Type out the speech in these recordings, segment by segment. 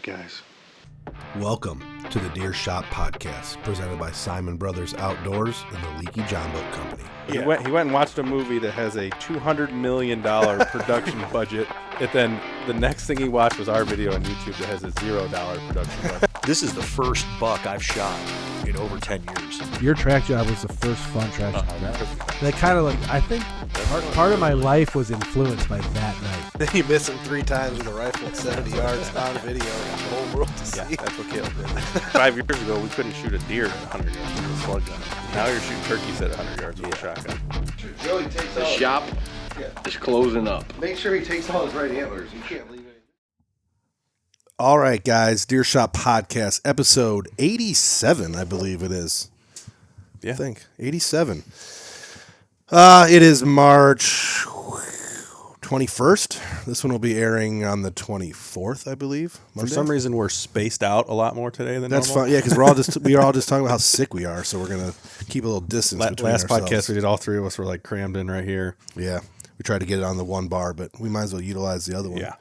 Guys. Welcome to the Deer Shop Podcast, presented by Siman Brothers Outdoors and the Leaky John Boat Company. Yeah. He went and watched a movie that has a $200 million production budget, and then the next thing he watched was our video on YouTube that has a $0 production budget. This is the first buck I've shot in over 10 years. Your track job was the first fun track job. That kind of like, I think part of my life was influenced by that night. Then you miss him 3 times with a rifle at 70 yards on video and the whole world to see. Yeah, that's what Caleb did. 5 years ago, we couldn't shoot a deer at 100 yards with a slug gun. Now you're shooting turkeys at 100 yards with a shotgun. Joey takes the shop is closing up. Make sure he takes all his right antlers. You can't leave it. All right, guys, Deer Shop Podcast, episode 87, I believe it is. Yeah. I think 87. It is March 21st. This one will be airing on the 24th, I believe. Monday. For some reason, we're spaced out a lot more today than That's normal. fine. Yeah, because we are all just talking about how sick we are, so we're gonna keep a little distance between last ourselves. podcast we did, all three of us were like crammed in right here. Yeah, we tried to get it on the one bar, but we might as well utilize the other one. Yeah.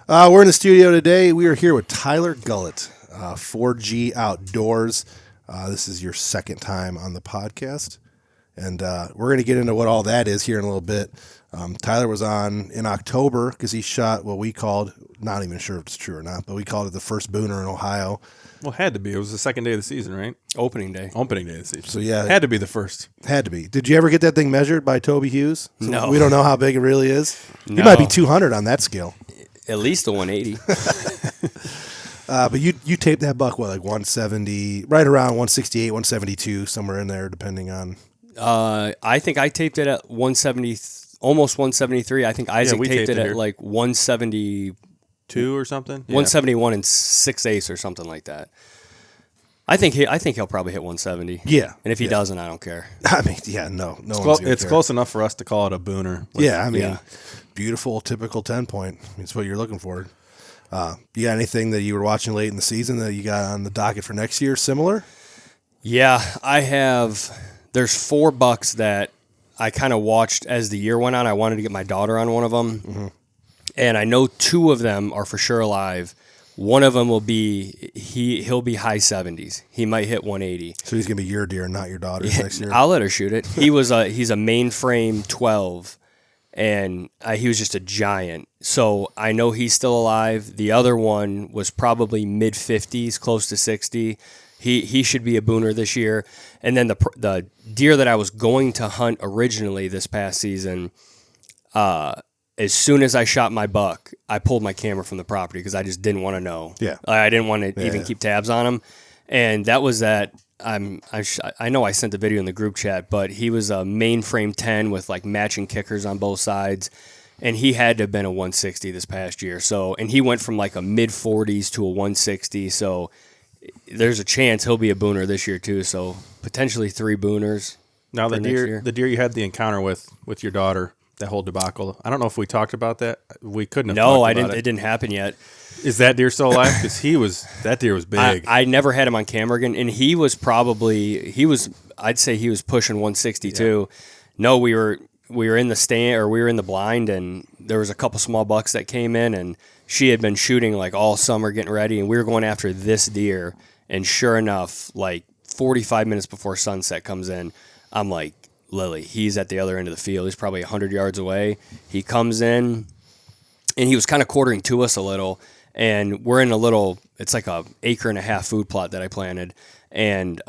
We're in the studio today. We are here with Tyler Gullett, 4G Outdoors. This is your second time on the podcast, and we're going to get into what all that is here in a little bit. Tyler was on in October because he shot what we called, not even sure if it's true or not, but we called it the first booner in Ohio. Well, it had to be. It was the second day of the season, right? Opening day. Opening day of the season. So, yeah. It had to be the first. Had to be. Did you ever get that thing measured by Toby Hughes? So no. We don't know how big it really is. No. He might be 200 on that scale. At least a 180. But you taped that buck, what, like 170, right around 168, 172, somewhere in there, depending on. I think I taped it at 170, almost 173. I think Isaac taped it at like 172 or something. 171 and 6/8 or something like that. I think he'll probably hit 170. Yeah. And if he doesn't, I don't care. I mean, yeah, no one's gonna It's care. close enough for us to call it a booner. Beautiful, typical 10-point. It's what you're looking for. You got anything that you were watching late in the season that you got on the docket for next year similar? Yeah, I have. There's 4 bucks that I kind of watched as the year went on. I wanted to get my daughter on one of them. Mm-hmm. And I know 2 of them are for sure alive. One of them will be, he'll be high 70s. He might hit 180. So he's going to be your deer, not your daughter's next year? I'll let her shoot it. He's a mainframe 12. And he was just a giant. So I know he's still alive. The other one was probably mid-50s, close to 60. He should be a booner this year. And then the deer that I was going to hunt originally this past season, as soon as I shot my buck, I pulled my camera from the property because I just didn't want to know. Yeah. I didn't want to even keep tabs on him. And that was that. I know I sent the video in the group chat, but he was a mainframe 10 with like matching kickers on both sides, and he had to have been a 160 this past year. So, and he went from like a mid 40s to a 160. So, there's a chance he'll be a booner this year too. So, potentially 3 booners. Now the deer you had the encounter with your daughter, that whole debacle. I don't know if we talked about that. We couldn't have. No, talked I about didn't. It didn't happen yet. Is that deer still alive? Because that deer was big. I never had him on camera again, and he was I'd say he was pushing 162. Yeah. No, we were in the stand, or we were in the blind, and there was a couple small bucks that came in, and she had been shooting like all summer getting ready, and we were going after this deer, and sure enough, like 45 minutes before sunset comes in, I'm like, Lily, he's at the other end of the field. He's probably 100 yards away. He comes in, and he was kind of quartering to us a little. And we're in it's like a 1.5 acre food plot that I planted. And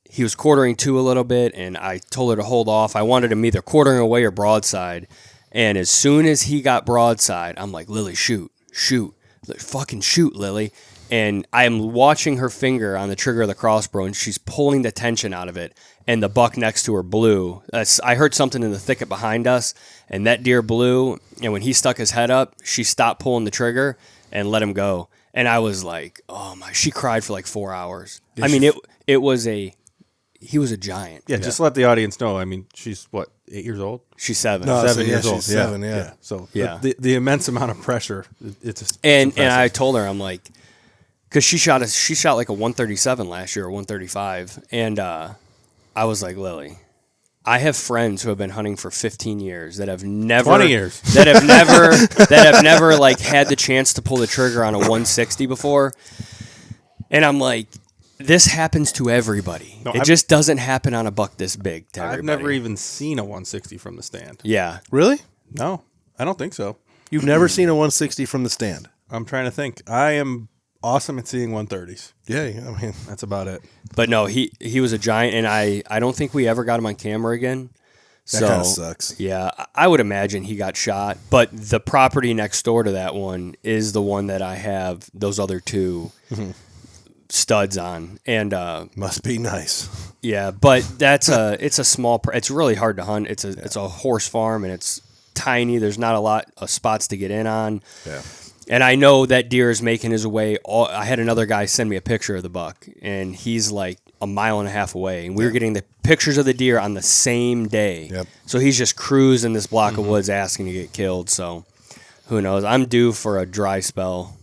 he was quartering to a little bit, and I told her to hold off. I wanted him either quartering away or broadside. And as soon as he got broadside, I'm like, Lily, shoot. shoot, fucking shoot, Lily. And I'm watching her finger on the trigger of the crossbow, and she's pulling the tension out of it. And the buck next to her blew. I heard something in the thicket behind us, and that deer blew. And when he stuck his head up, she stopped pulling the trigger and let him go. And I was like, oh my! She cried for like 4 hours. I mean, he was a giant. Yeah, just let the audience know. I mean, she's what, 8 years old? She's 7. No, 7 years she's old. 7, yeah. So Yeah. the immense amount of pressure. It's And impressive. I told her, I'm like, because she shot like a 137 last year, or 135, and I was like, Lily, I have friends who have been hunting for 15 years that have never 20 years that have never like had the chance to pull the trigger on a 160 before, and I'm like, this happens to everybody. No, it just doesn't happen on a buck this big to everybody. I've never even seen a 160 from the stand. Yeah. Really? No, I don't think so. You've never seen a 160 from the stand? I'm trying to think. I am awesome at seeing 130s. Yeah, I mean, That's about it. But no, he was a giant, and I don't think we ever got him on camera again. that kind of sucks. Yeah, I would imagine he got shot. But the property next door to that one is the one that I have those other two studs on, and Must be nice. yeah. But it's a small. It's really hard to hunt. It's a horse farm, and it's tiny. There's not a lot of spots to get in on. Yeah. And I know that deer is making his way. I had another guy send me a picture of the buck, and he's like a mile and a half away. And we were getting the pictures of the deer on the same day. Yep. So he's just cruising this block of woods asking to get killed. So who knows? I'm due for a dry spell.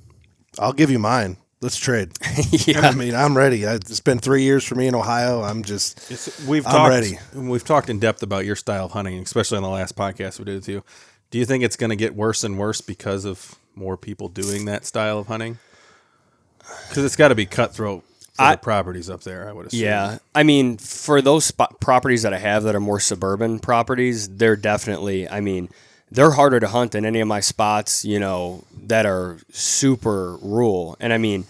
I'll give you mine. Let's trade. Yeah. I mean, I'm ready. It's been 3 years for me in Ohio. I'm ready. We've talked in depth about your style of hunting, especially on the last podcast we did with you. Do you think it's going to get worse and worse because of more people doing that style of hunting? Because it's got to be cutthroat for the properties up there, I would assume. Yeah. I mean, for those properties that I have that are more suburban properties, they're definitely, I mean, they're harder to hunt than any of my spots, that are super rural. And I mean,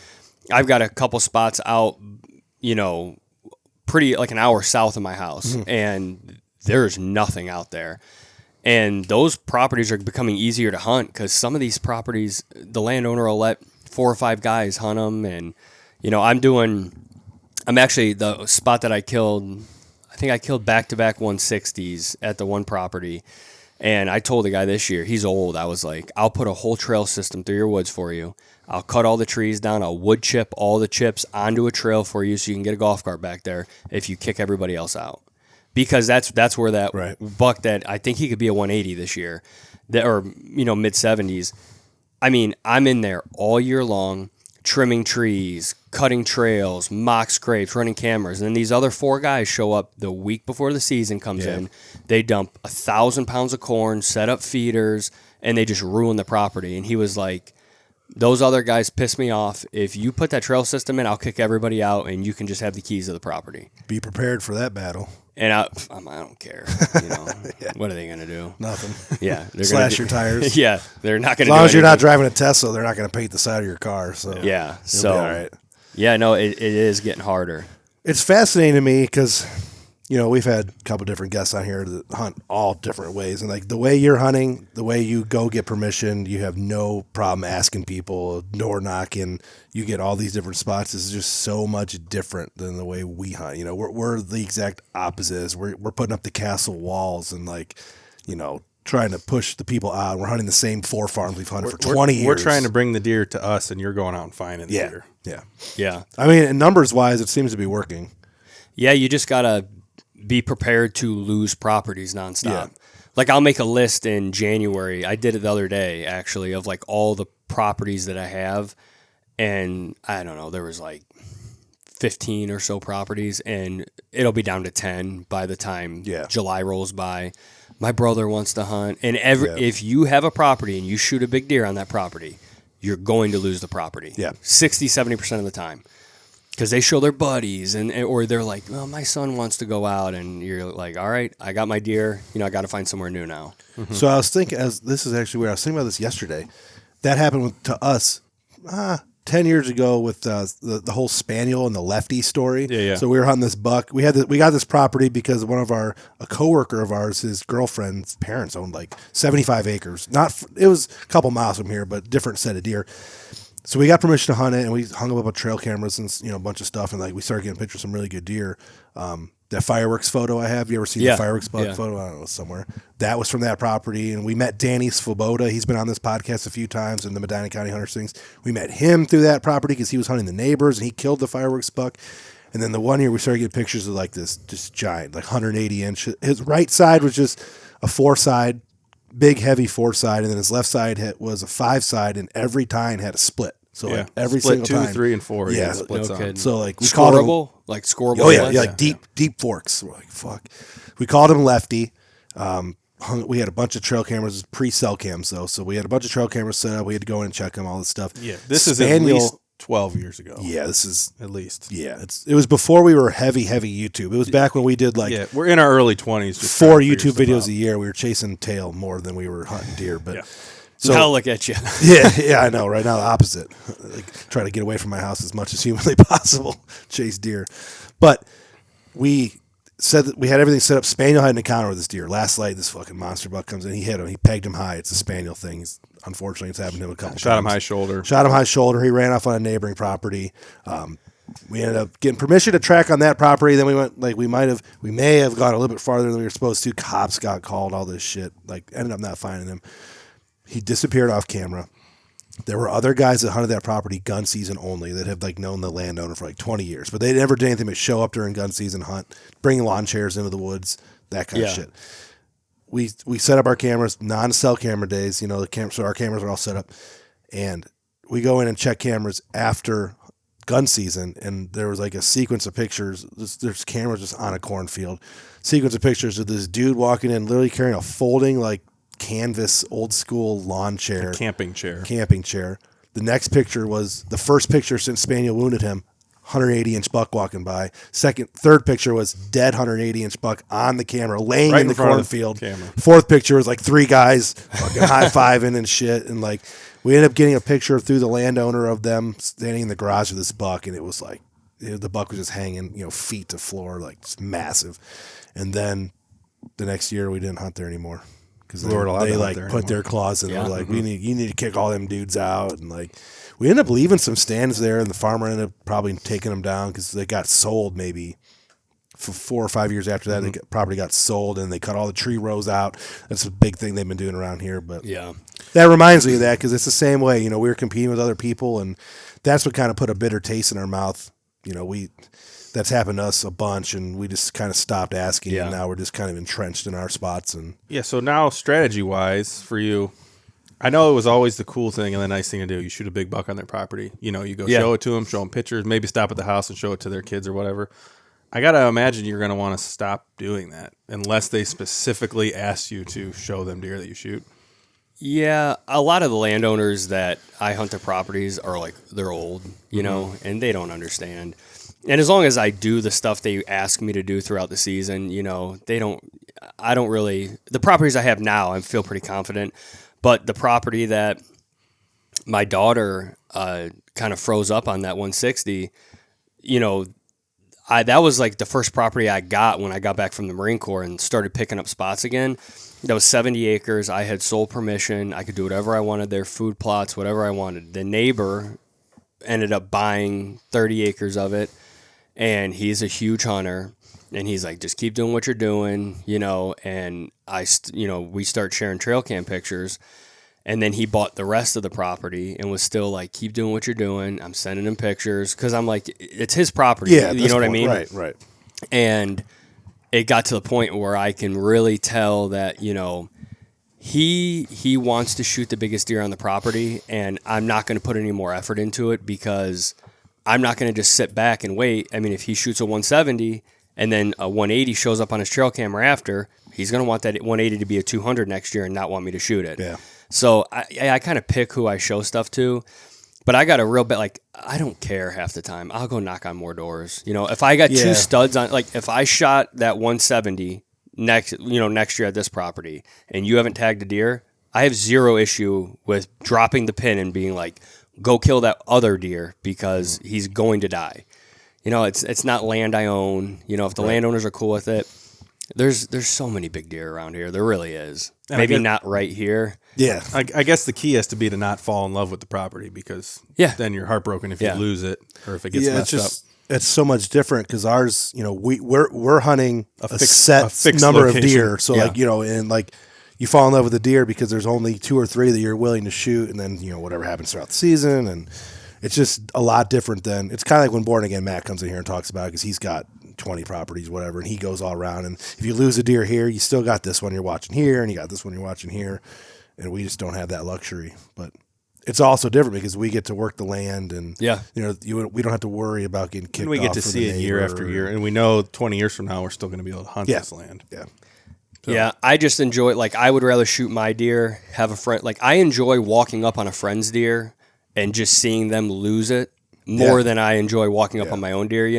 I've got a couple spots out, pretty like an hour south of my house, and there's nothing out there. And those properties are becoming easier to hunt because some of these properties, the landowner will let 4 or 5 guys hunt them. And, I'm actually the spot that I killed, I think I killed back-to-back 160s at the one property. And I told the guy this year, he's old, I was like, I'll put a whole trail system through your woods for you. I'll cut all the trees down. I'll wood chip all the chips onto a trail for you so you can get a golf cart back there if you kick everybody else out. Because that's where that buck that I think he could be a 180 this year, or mid 70s. I mean, I'm in there all year long, trimming trees, cutting trails, mock scrapes, running cameras, and then these other 4 guys show up the week before the season comes in. They dump 1,000 pounds of corn, set up feeders, and they just ruin the property. And he was like, "Those other guys piss me off. If you put that trail system in, I'll kick everybody out, and you can just have the keys to the property." Be prepared for that battle. And I don't care. What are they going to do? Nothing. Yeah, they're Slash your tires. Yeah, they're not going to. As long as you're not driving a Tesla, they're not going to paint the side of your car. So yeah, you'll be all right. Yeah, no, it is getting harder. It's fascinating to me because, we've had a couple different guests on here that hunt all different ways. And like the way you're hunting, the way you go get permission, you have no problem asking people, door knocking. You get all these different spots. It's just so much different than the way we hunt. We're the exact opposite. We're putting up the castle walls and trying to push the people out. We're hunting the same 4 farms we've hunted for 20 years. We're trying to bring the deer to us, and you're going out and finding the deer. Yeah. I mean, numbers wise, it seems to be working. Yeah, you just gotta be prepared to lose properties nonstop. Yeah. Like I'll make a list in January. I did it the other day actually of like all the properties that I have, and I don't know, there was like 15 or so properties, and it'll be down to 10 by the time July rolls by. My brother wants to hunt, and if you have a property and you shoot a big deer on that property, you're going to lose the property. 60-70% of the time. Because they show their buddies, or they're like, "Well, my son wants to go out," and you're like, "All right, I got my deer. I got to find somewhere new now." Mm-hmm. So I was thinking, this is actually weird. I was thinking about this yesterday. That happened to us 10 years ago with the whole spaniel and the lefty story. Yeah. So we were hunting this buck. We got this property because a coworker of ours, his girlfriend's parents owned like 75 acres. It was a couple miles from here, but different set of deer. So we got permission to hunt it, and we hung up trail cameras and a bunch of stuff, and like we started getting pictures of some really good deer. That fireworks photo I have, you ever seen the fireworks buck photo? I don't know, somewhere. That was from that property, and we met Danny Svoboda. He's been on this podcast a few times in the Medina County Hunters things. We met him through that property because he was hunting the neighbors, and he killed the fireworks buck. And then the one year we started getting pictures of like this just giant, like 180 inch. His right side was just a 4-side, big heavy 4-side, and then his left side was a 5-side, and every tine had a split. So like every split single 2, time. 3, and 4. Yeah, splits no on. kidding. So like we called him, scoreable. oh yeah, ones? like deep forks. We're like, fuck. We called him Lefty. We had a bunch of trail cameras, pre-cell cams though, so we had a bunch of trail cameras set up. We had to go in and check them, all this stuff. Yeah, this is at least 12 years ago. Yeah, this is at least. Yeah, it was before we were heavy YouTube. It was back when we did like we're in our early 20s. Just 4 YouTube videos a year. We were chasing tail more than we were hunting deer, but. So now look at you. yeah, I know. Right now, the opposite. Like try to get away from my house as much as humanly possible, chase deer. But we said that we had everything set up. Spaniel had an encounter with this deer last night. This fucking monster buck comes in. He hit him. He pegged him high. It's a spaniel thing. Unfortunately, it's happened to him a couple times. Shot him high shoulder. He ran off on a neighboring property. We ended up getting permission to track on that property. Then we went we may have gone a little bit farther than we were supposed to. Cops got called. All this shit. Ended up not finding him. He disappeared off camera. There were other guys that hunted that property gun season only that have known the landowner for 20 years, but they never did anything but show up during gun season, hunt, bring lawn chairs into the woods, that kind of shit. We set up our cameras, non-cell camera days, so our cameras are all set up, and we go in and check cameras after gun season, and there was a sequence of pictures. There's cameras just on a cornfield, sequence of pictures of this dude walking in, literally carrying a folding canvas old school lawn chair, camping chair. The next picture was the first picture since Spaniel wounded him, 180-inch buck walking by. Third picture was dead 180-inch buck on the camera laying in the cornfield. Fourth picture was 3 guys fucking high-fiving and shit, and we ended up getting a picture through the landowner of them standing in the garage of this buck, and it was the buck was just hanging feet to floor, just massive. And then the next year we didn't hunt there anymore. Because they put their claws in. They're like, you need to kick all them dudes out, and we ended up leaving some stands there, and the farmer ended up probably taking them down because they got sold maybe for 4 or 5 years after that. The property got sold, and they cut all the tree rows out. That's a big thing they've been doing around here. But that reminds me of that because it's the same way. We were competing with other people, and that's what kind of put a bitter taste in our mouth. That's happened to us a bunch, and we just kind of stopped asking, and now we're just kind of entrenched in our spots. And so now strategy-wise for you, I know it was always the cool thing and the nice thing to do. You shoot a big buck on their property. You go show it to them, show them pictures, maybe stop at the house and show it to their kids or whatever. I got to imagine you're going to want to stop doing that unless they specifically ask you to show them deer that you shoot. Yeah, a lot of the landowners that I hunt their properties are they're old, and they don't understand. And as long as I do the stuff they ask me to do throughout the season, I don't really, the properties I have now, I feel pretty confident. But the property that my daughter kind of froze up on, that 160, that was the first property I got when I got back from the Marine Corps and started picking up spots again. That was 70 acres. I had sole permission. I could do whatever I wanted there, food plots, whatever I wanted. The neighbor ended up buying 30 acres of it. And he's a huge hunter, and he's like, just keep doing what you're doing, and we start sharing trail cam pictures, and then he bought the rest of the property and was still like, keep doing what you're doing. I'm sending him pictures because I'm like, it's his property. Yeah, you know what I mean? Right. And it got to the point where I can really tell that, he wants to shoot the biggest deer on the property, and I'm not going to put any more effort into it because I'm not going to just sit back and wait. I mean, if he shoots a 170 and then a 180 shows up on his trail camera after, he's going to want that 180 to be a 200 next year and not want me to shoot it. Yeah. So I kind of pick who I show stuff to, but I got a real bit I don't care half the time. I'll go knock on more doors. If I got 2 studs on, if I shot that 170 next year at this property and you haven't tagged a deer, I have zero issue with dropping the pin and being like, go kill that other deer because he's going to die. It's not land I own. If the landowners are cool with it, there's so many big deer around here. There really is. And maybe not right here. Yeah. I guess the key has to be to not fall in love with the property, because then you're heartbroken if you lose it or if it gets messed up. It's so much different because ours, we're hunting a fixed number location. of deer. So and you fall in love with the deer because there's only 2 or 3 that you're willing to shoot, and then whatever happens throughout the season, and it's just a lot different than it's kind of like when Born Again Matt comes in here and talks about it, because he's got 20 properties, whatever, and he goes all around. And if you lose a deer here, you still got this one you're watching here, and you got this one you're watching here, and we just don't have that luxury. But it's also different because we get to work the land, and we don't have to worry about getting kicked off. And we get to see it year after year, and we know 20 years from now we're still going to be able to hunt this land. Yeah. So. Yeah, I just enjoy it. Like, I would rather shoot my deer, have a friend. Like, I enjoy walking up on a friend's deer and just seeing them lose it more than I enjoy walking up on my own deer, I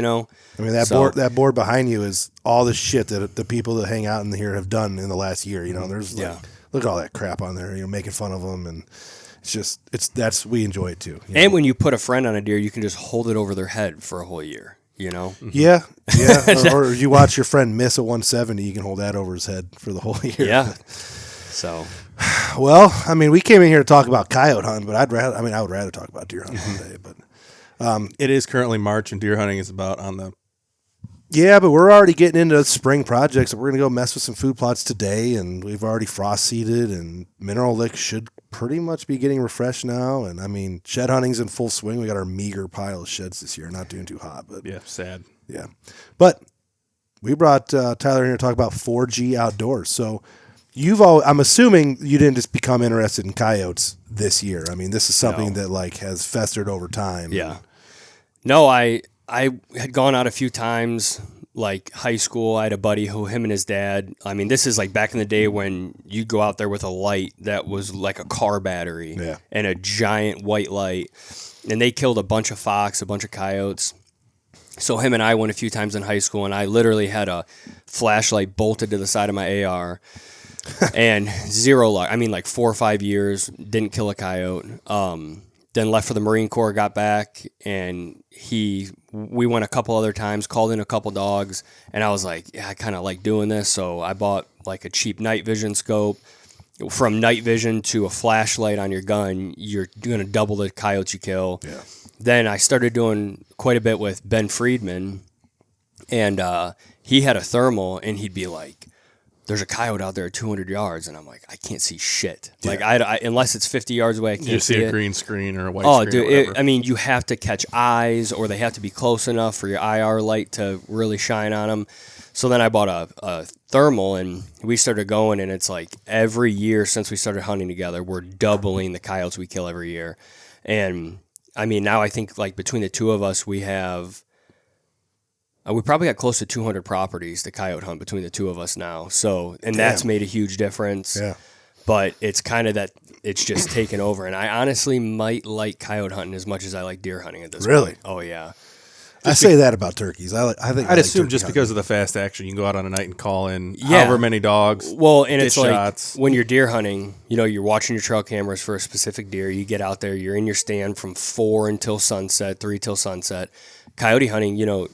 mean, that board behind you is all the shit that the people that hang out in here have done in the last year. There's look at all that crap on there, making fun of them, and we enjoy it too. And when you put a friend on a deer, you can just hold it over their head for a whole year. Yeah. or you watch your friend miss a 170, you can hold that over his head for the whole year. Yeah. So, well, I mean, we came in here to talk about coyote hunting, but I would rather talk about deer hunting today. But it is currently March, and deer hunting is about on the. Yeah, but we're already getting into spring projects. We're going to go mess with some food plots today, and we've already frost seeded, and mineral lick should pretty much be getting refreshed now. And I mean, shed hunting's in full swing. We got our meager pile of sheds this year, not doing too hot, but sad. Yeah, but we brought Tyler here to talk about 4G Outdoors. So I'm assuming you didn't just become interested in coyotes this year. I mean, this is something that has festered over time. Yeah. No, I had gone out a few times, like high school. I had a buddy him and his dad. I mean, this is like back in the day when you'd go out there with a light that was like a car battery and a giant white light. And they killed a bunch of fox, a bunch of coyotes. So him and I went a few times in high school, and I literally had a flashlight bolted to the side of my AR and zero luck. I mean, like 4 or 5 years, didn't kill a coyote. Then left for the Marine Corps, got back, and we went a couple other times, called in a couple dogs, and I was like, yeah, I kind of like doing this, so I bought like a cheap night vision scope. From night vision to a flashlight on your gun, you're going to double the coyotes you kill. Yeah. Then I started doing quite a bit with Ben Friedman, and he had a thermal, and he'd be like, there's a coyote out there at 200 yards, and I'm like, I can't see shit. Yeah. Like, I unless it's 50 yards away, I can't see it. You see a green screen or a white screen. Oh, dude, I mean, you have to catch eyes, or they have to be close enough for your IR light to really shine on them. So then I bought a thermal, and we started going, and it's like every year since we started hunting together, we're doubling the coyotes we kill every year. And, I mean, now I think, like, between the two of us, we have... we probably got close to 200 properties to coyote hunt between the two of us now. So, and that's made a huge difference. Yeah. But it's kind of that it's just taken over. And I honestly might like coyote hunting as much as I like deer hunting at this point. Oh, yeah. I say that about turkeys. I'd assume just because of the fast action, you can go out on a night and call in however many dogs. Well, and it's shots. Like when you're deer hunting, you're watching your trail cameras for a specific deer. You get out there, you're in your stand from 4 until sunset, 3 till sunset. Coyote hunting, you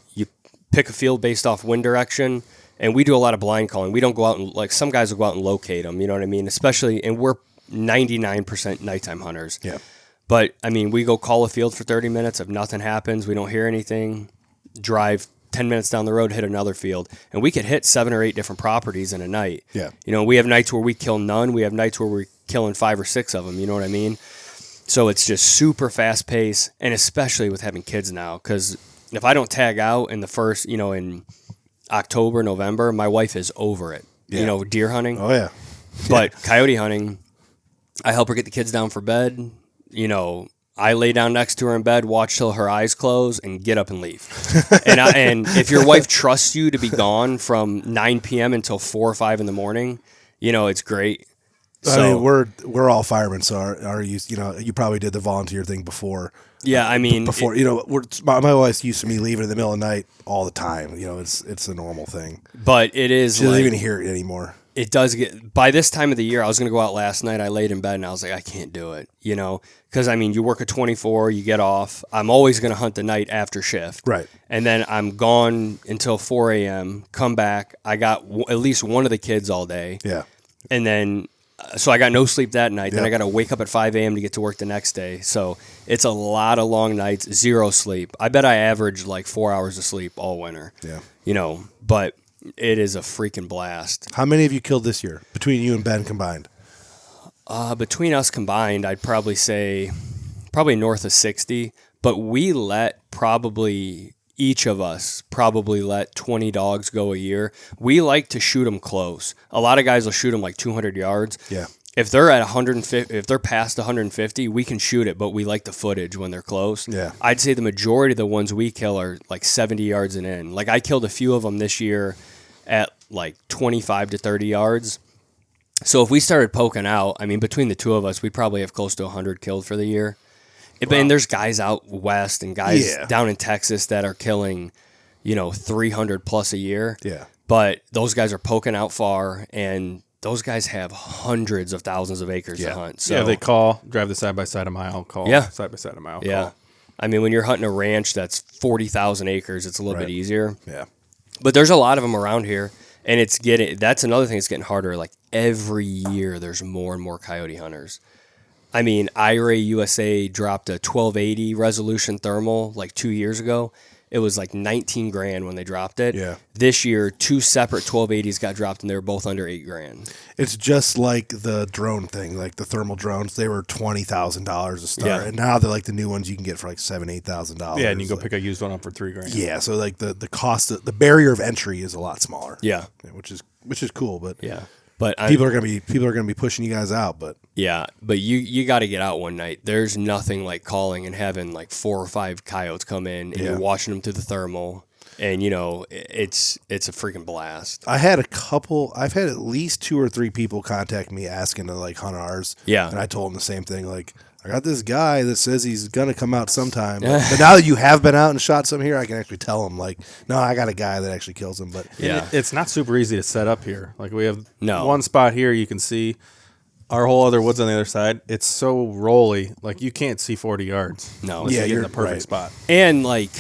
pick a field based off wind direction, and we do a lot of blind calling. We don't go out and, like, some guys will go out and locate them, you know what I mean? Especially, and we're 99% nighttime hunters. Yeah. But, I mean, we go call a field for 30 minutes. If nothing happens, we don't hear anything, drive 10 minutes down the road, hit another field. And we could hit 7 or 8 different properties in a night. Yeah. We have nights where we kill none. We have nights where we're killing 5 or 6 of them, you know what I mean? So it's just super fast paced, and especially with having kids now, because if I don't tag out in the first, in October, November, my wife is over it. Yeah. Deer hunting. Oh, yeah. But coyote hunting, I help her get the kids down for bed. I lay down next to her in bed, watch till her eyes close, and get up and leave. and if your wife trusts you to be gone from 9 p.m. until 4 or 5 in the morning, it's great. So, I mean, we're all firemen, so are you? You probably did the volunteer thing before. Yeah, I mean, before my wife used to me leaving in the middle of the night all the time. It's a normal thing. But it is. She doesn't even hear it anymore. it does get, by this time of the year, I was going to go out last night. I laid in bed and I was like, I can't do it, you know, because I mean, you work a 24, you get off. I'm always going to hunt the night after shift. Right. And then I'm gone until 4 a.m., come back. I got at least one of the kids all day. Yeah. And then, so I got no sleep that night. Then Yep. I got to wake up at 5 a.m. to get to work the next day. So it's a lot of long nights, zero sleep. I bet I averaged like 4 hours of sleep all winter. Yeah. You know, but it is a freaking blast. How many have you killed this year between you and Ben combined? Between us combined, I'd probably say probably north of 60. But we let probably each of us probably let 20 dogs go a year. We like to shoot them close. A lot of guys will shoot them like 200 yards. Yeah. If they're at 150, if they're past 150, we can shoot it, but we like the footage when they're close. Yeah. I'd say the majority of the ones we kill are like 70 yards and in. Like I killed a few of them this year at like 25 to 30 yards. So if we started poking out, I mean, between the two of us, we probably have close to 100 killed for the year. And there's guys out west and guys down in Texas that are killing, 300 plus a year. Yeah. But those guys are poking out far, and those guys have hundreds of thousands of acres to hunt. So they drive the side-by-side a mile, side-by-side a mile. Yeah. Call. I mean, when you're hunting a ranch that's 40,000 acres, it's a little bit easier. Yeah. But there's a lot of them around here, and that's another thing that's getting harder. Like every year, there's more and more coyote hunters. I mean, IRA USA dropped a 1280 resolution thermal like 2 years ago. It was like 19 grand when they dropped it. Yeah. This year, 2 separate 1280s got dropped, and they were both under 8 grand. It's just like the drone thing, like the thermal drones. They were $20,000 a start, Yeah. and now they're like the new ones you can get for like $7,000-8,000. Yeah, and you go pick a used one up for $3,000. Yeah, so like the cost, the barrier of entry is a lot smaller. Yeah. which is cool, but Yeah. But people are gonna be pushing you guys out. But yeah, but you got to get out one night. There's nothing like calling and having like 4 or 5 coyotes come in, and you're watching them through the thermal, and it's a freaking blast. I've had at least 2 or 3 people contact me asking to like hunt ours. Yeah. And I told them the same thing. Like, I got this guy that says he's gonna come out sometime. But now that you have been out and shot some here, I can actually tell him like, no, I got a guy that actually kills them. But Yeah. It's not super easy to set up here. Like we have No. one spot here you can see our whole other woods on the other side. It's so rolly, like you can't see 40 yards. No. unless Yeah, you get in you're the perfect right. spot. And like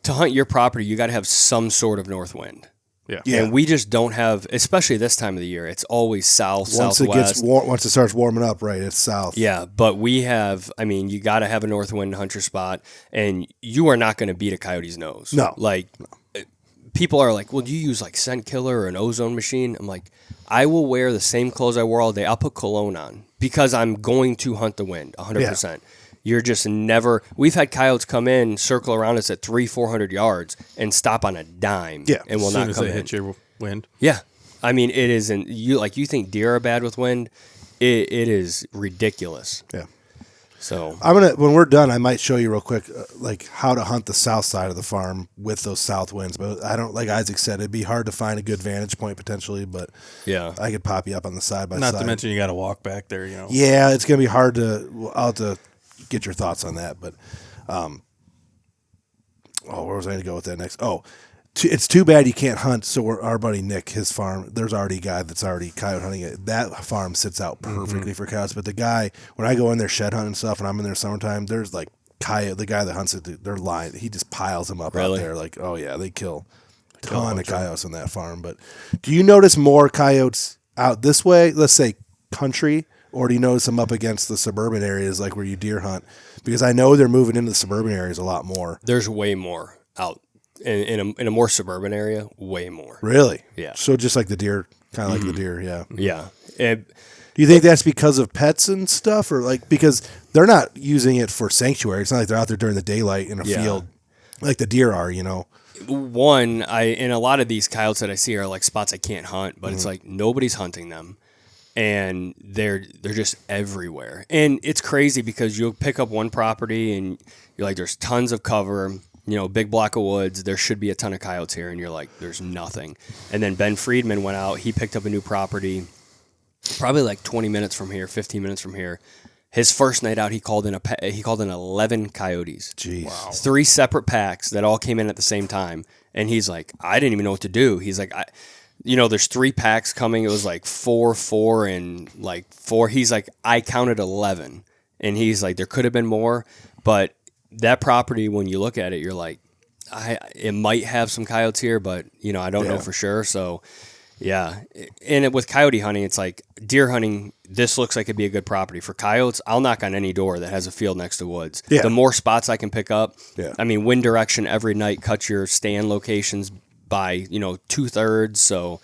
to hunt your property, you got to have some sort of north wind. Yeah. Yeah. And we just don't have, especially this time of the year. It's always south, once it southwest. gets once it starts warming up, right, it's south. Yeah, but we have, I mean, you got to have a north wind to hunt your spot, and you are not going to beat a coyote's nose. No. Like, people are like, well, do you use like scent killer or an ozone machine? I'm like, I will wear the same clothes I wore all day. I'll put cologne on because I'm going to hunt the wind 100%. You're just never, we've had coyotes come in, circle around us at 300-400 yards and stop on a dime. Yeah. And will As soon not as come they in. hit your wind. Yeah. I mean, it isn't, you think deer are bad with wind? It is ridiculous. Yeah. So When we're done, I might show you real quick, like how to hunt the south side of the farm with those south winds. But I don't, like Isaac said, it'd be hard to find a good vantage point potentially. But yeah. I could pop you up on the side by Not side. to mention you got to walk back there. Yeah, it's gonna be hard to. I'll have to get your thoughts on that. But, where was I going to go with that next? It's too bad you can't hunt. So our buddy Nick, his farm, there's already a guy that's already coyote hunting it. That farm sits out perfectly for coyotes. But the guy, when I go in there shed hunting and stuff, and I'm in there summertime, there's like coyote. The guy that hunts it, they're lying. He just piles them up Really? out there. Like, oh yeah, they kill a ton of coyotes on that farm. But do you notice more coyotes out this way? Let's say country. Or do you notice them up against the suburban areas like where you deer hunt? Because I know they're moving into the suburban areas a lot more. There's way more out in a more suburban area, way more. Really? Yeah. So just like the deer, kind of like the deer, yeah. Yeah. Do you think that's because of pets and stuff? Or like, because they're not using it for sanctuary. It's not like they're out there during the daylight in a field like the deer are, One, in a lot of these coyotes that I see are like spots I can't hunt, but it's like nobody's hunting them. And they're just everywhere. And it's crazy because you'll pick up one property and you're like, there's tons of cover, big block of woods. There should be a ton of coyotes here. And you're like, there's nothing. And then Ben Friedman went out. He picked up a new property, probably like 20 minutes from here, 15 minutes from here. His first night out, he called in 11 coyotes. Jeez. Wow. 3 separate packs that all came in at the same time. And he's like, I didn't even know what to do. He's like, there's 3 packs coming. It was like 4, 4, and like 4. He's like, I counted 11. And he's like, there could have been more. But that property, when you look at it, you're like, it might have some coyotes here, but, I don't know for sure. So, yeah. And with coyote hunting, it's like deer hunting, this looks like it'd be a good property. For coyotes, I'll knock on any door that has a field next to woods. Yeah. The more spots I can pick up, Yeah. wind direction every night, cut your stand locations by 2/3. So,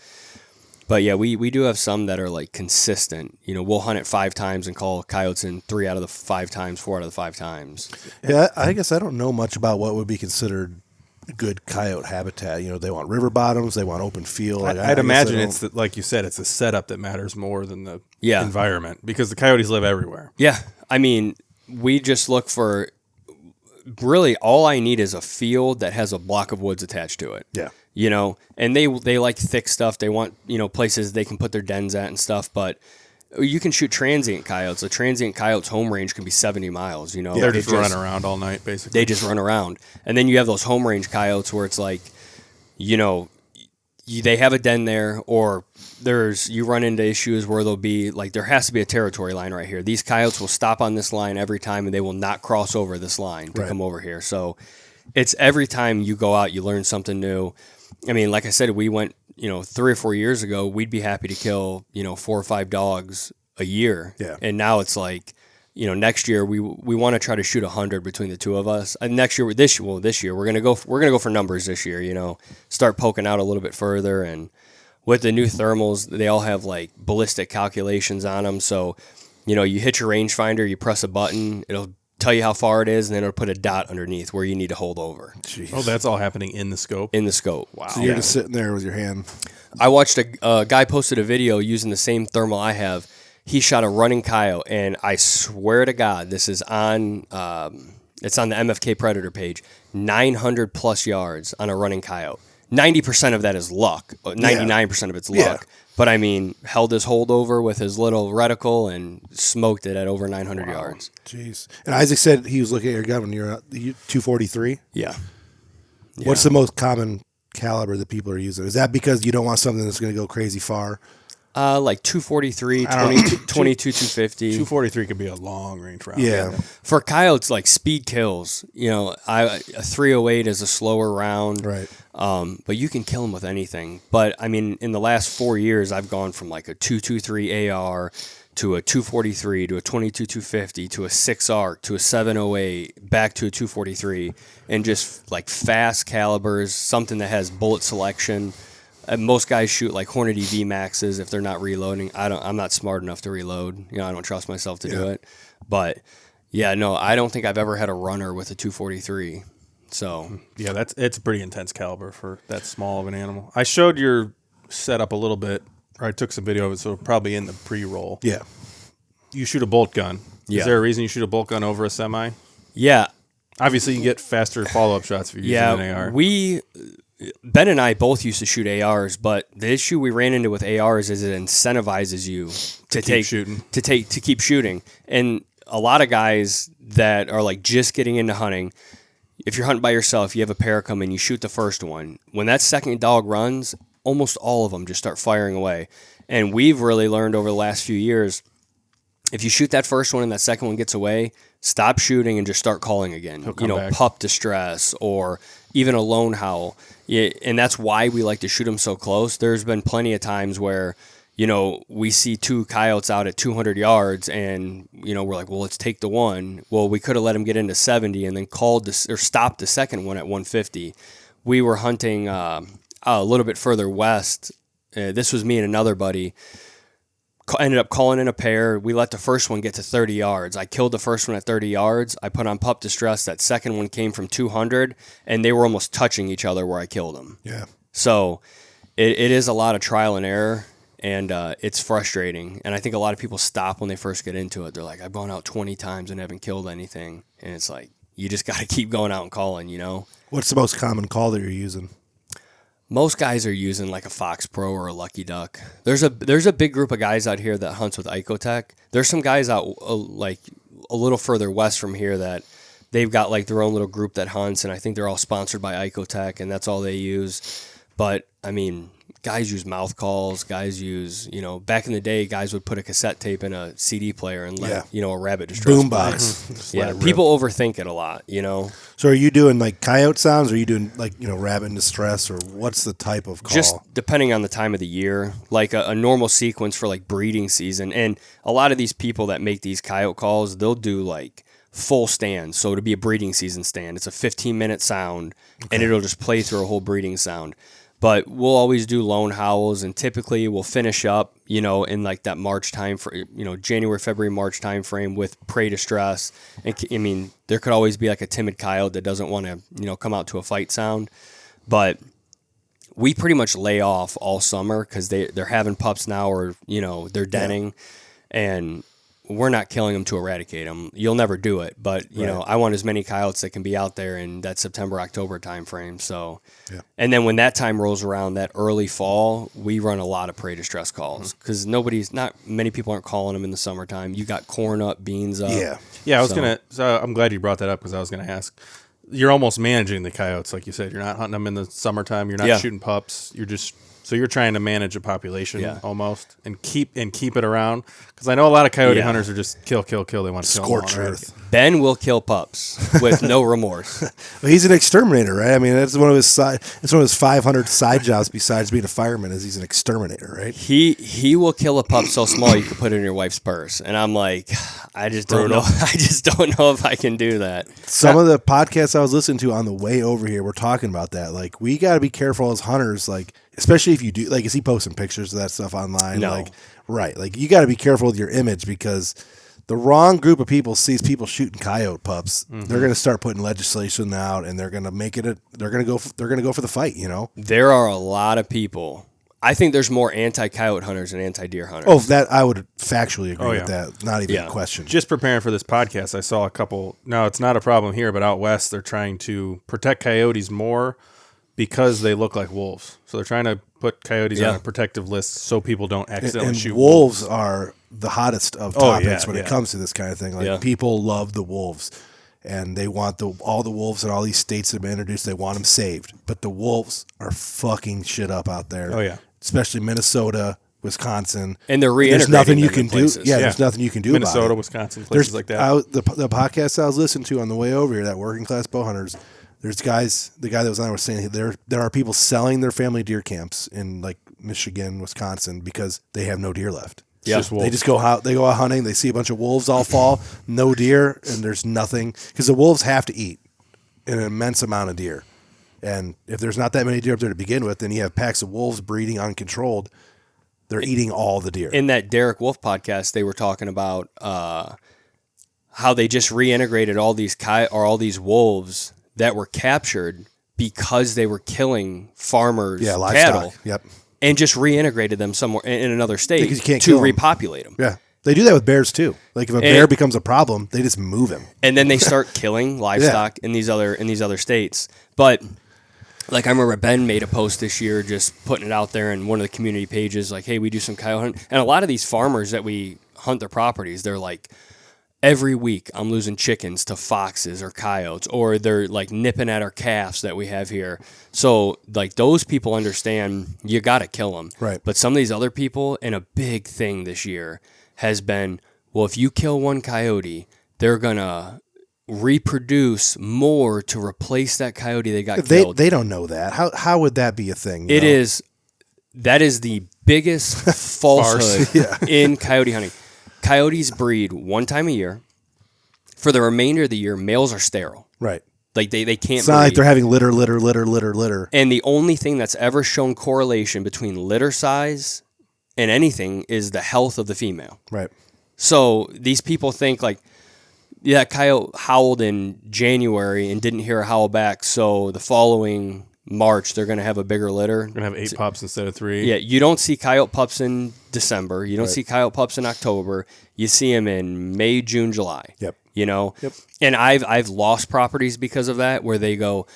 but yeah, we do have some that are like consistent. We'll hunt it 5 times and call coyotes in 3 out of the 5 times, 4 out of the 5 times. Yeah, I guess I don't know much about what would be considered good coyote habitat. They want river bottoms, they want open field. I'd imagine it's like you said, it's the setup that matters more than the environment, because the coyotes live everywhere. Yeah, we just look for, really all I need is a field that has a block of woods attached to it. Yeah. And they like thick stuff. They want, places they can put their dens at and stuff, but you can shoot transient coyotes. A transient coyote's home range can be 70 miles, They're just running around all night, basically. They just run around. And then you have those home range coyotes where it's like, they have a den there, or you run into issues where there'll be, like, there has to be a territory line right here. These coyotes will stop on this line every time, and they will not cross over this line to come over here. So it's every time you go out, you learn something new. Like I said, we went, 3 or 4 years ago, we'd be happy to kill, 4 or 5 dogs a year. Yeah. And now it's like, next year we want to try to shoot 100 between the two of us. And this year we're gonna go for numbers this year. Start poking out a little bit further, and with the new thermals, they all have like ballistic calculations on them. So, you hit your rangefinder, you press a button, it'll tell you how far it is, and then it'll put a dot underneath where you need to hold over. Jeez. Oh, that's all happening in the scope? In the scope. Wow. So you're just sitting there with your hand. I watched a guy posted a video using the same thermal I have. He shot a running coyote, and I swear to God, this is on, it's on the MFK Predator page, 900 plus yards on a running coyote. 90% of that is luck. 99% of it's luck. Yeah. But held his holdover with his little reticle and smoked it at over 900 yards. Jeez. And Isaac said he was looking at your gun when you're 243. Yeah. What's the most common caliber that people are using? Is that because you don't want something that's going to go crazy far? Like 243, 22, 250. 243 could be a long range round. Yeah. For coyotes, like speed kills. A 308 is a slower round. Right. But you can kill them with anything. But in the last 4 years, I've gone from like a 223 AR to a 243 to a 22 250 to a 6 arc to a 708 back to a 243, and just like fast calibers, something that has bullet selection. Most guys shoot like Hornady V Maxes if they're not reloading. I'm not smart enough to reload. I don't trust myself to do it. But yeah, no, I don't think I've ever had a runner with a 243. So yeah, it's a pretty intense caliber for that small of an animal. I showed your setup a little bit, or I took some video of it, so probably in the pre-roll. Yeah. You shoot a bolt gun. Yeah. Is there a reason you shoot a bolt gun over a semi? yeah, Obviously, you get faster follow-up shots if you're using an AR. Ben and I both used to shoot ARs, but the issue we ran into with ARs is it incentivizes you to keep shooting. And a lot of guys that are like just getting into hunting, if you're hunting by yourself, you have a pair come in, you shoot the first one. When that second dog runs, almost all of them just start firing away. And we've really learned over the last few years, if you shoot that first one and that second one gets away, stop shooting and just start calling again. Back. Pup distress or even a lone howl. Yeah, and that's why we like to shoot them so close. There's been plenty of times where, we see 2 coyotes out at 200 yards and, we're like, well, let's take the one. Well, we could have let him get into 70 and then stopped the second one at 150. We were hunting a little bit further west. This was me and another buddy. Ended up calling in a pair. We let the first one get to 30 yards. I killed the first one at 30 yards. I put on pup distress. That second one came from 200, and they were almost touching each other where I killed them. Yeah. So it is a lot of trial and error, and it's frustrating. And I think a lot of people stop when they first get into it. They're like, I've gone out 20 times and haven't killed anything. And it's like, you just got to keep going out and calling, What's the most common call that you're using? Most guys are using like a Fox Pro or a Lucky Duck. There's a big group of guys out here that hunts with Icotech. There's some guys out like a little further west from here that they've got like their own little group that hunts, and I think they're all sponsored by Icotech, and that's all they use. But guys use mouth calls. Guys use, back in the day, guys would put a cassette tape in a CD player and let, a rabbit just boombox. Yeah, people overthink it a lot, So are you doing like coyote sounds, or are you doing like, rabbit in distress, or what's the type of call? Just depending on the time of the year, like a normal sequence for like breeding season. And a lot of these people that make these coyote calls, they'll do like full stands. So to be a breeding season stand, it's a 15-minute sound, and it'll just play through a whole breeding sound. But we'll always do lone howls, and typically we'll finish up, in like that March time for, January, February, March time frame with prey distress. And I mean, there could always be like a timid coyote that doesn't want to, come out to a fight sound. But we pretty much lay off all summer because they're having pups now, or, they're denning, and we're not killing them to eradicate them. You'll never do it, but I want as many coyotes that can be out there in that September, October time frame. So, and then when that time rolls around, that early fall, we run a lot of prey distress calls because not many people aren't calling them in the summertime. You got corn up, beans up. Yeah. I'm glad you brought that up because I was gonna ask. You're almost managing the coyotes, like you said. You're not hunting them in the summertime. You're not shooting pups. So you're trying to manage a population almost and keep it around, because I know a lot of coyote hunters are just kill. They want to kill them Scorched all, right? earth. Ben will kill pups with no remorse. Well, he's an exterminator, right? I mean, that's one of his 500 side jobs besides being a fireman, is he's an exterminator, right? He will kill a pup so small you can put it in your wife's purse, and I'm like, I just don't know. I just don't know if I can do that. Some of the podcasts I was listening to on the way over here were talking about that. Like, we got to be careful as hunters, like, especially if you do, like, is he posting pictures of that stuff online? No. Like, right. Like, you got to be careful with your image, because the wrong group of people sees people shooting coyote pups. They're going to start putting legislation out, and they're going to make it. They're going to go for the fight. There are a lot of people. I think there's more anti-coyote hunters than anti-deer hunters. Oh, that I would factually agree with that. Not even a question. Just preparing for this podcast, I saw a couple. No, it's not a problem here, but out west, they're trying to protect coyotes more because they look like wolves. So they're trying to put coyotes on a protective list so people don't accidentally shoot wolves. Are the hottest of topics when it comes to this kind of thing. Like, people love the wolves, and they want all the wolves in all these states that have been introduced. They want them saved, but the wolves are fucking shit up out there. Oh yeah, especially Minnesota, Wisconsin, and they're reintegrating. There's nothing you can do. Places. Yeah, there's nothing you can do. Minnesota, about it. Wisconsin, places like that. The podcast I was listening to on the way over here, that Working Class Bow Hunters. There's guys. The guy that was on was saying there are people selling their family deer camps in like Michigan, Wisconsin, because they have no deer left. Yeah, they just go out. They go out hunting. They see a bunch of wolves all fall, no deer, and there's nothing, because the wolves have to eat an immense amount of deer. And if there's not that many deer up there to begin with, then you have packs of wolves breeding uncontrolled. They're eating all the deer. In that Derek Wolf podcast, they were talking about how they just reintegrated all these wolves that were captured because they were killing farmers' cattle. Yep. And just reintegrated them somewhere in another state because you can't to repopulate them. Yeah. They do that with bears too. Like, if a bear becomes a problem, they just move him. And then they start killing livestock in these other states. But like, I remember Ben made a post this year just putting it out there in one of the community pages, like, hey, we do some coyote hunting. And a lot of these farmers that we hunt their properties, they're like, every week I'm losing chickens to foxes or coyotes, or they're like nipping at our calves that we have here. So like, those people understand you got to kill them. Right. But some of these other people, and a big thing this year has been, well, if you kill one coyote, they're going to reproduce more to replace that coyote they got killed. They don't know that. How would that be a thing? That is the biggest falsehood in coyote hunting. Coyotes breed one time a year. For the remainder of the year, males are sterile. Right. Like, they can't It's not breed. like they're having litter. And the only thing that's ever shown correlation between litter size and anything is the health of the female. Right. So these people think like, yeah, coyote howled in January and didn't hear a howl back, so the following March they're going to have a bigger litter. We're going to have 8 pups instead of 3. Yeah, you don't see coyote pups in December. You don't see coyote pups in October. You see them in May, June, July. Yep. Yep. And I've lost properties because of that, where they go,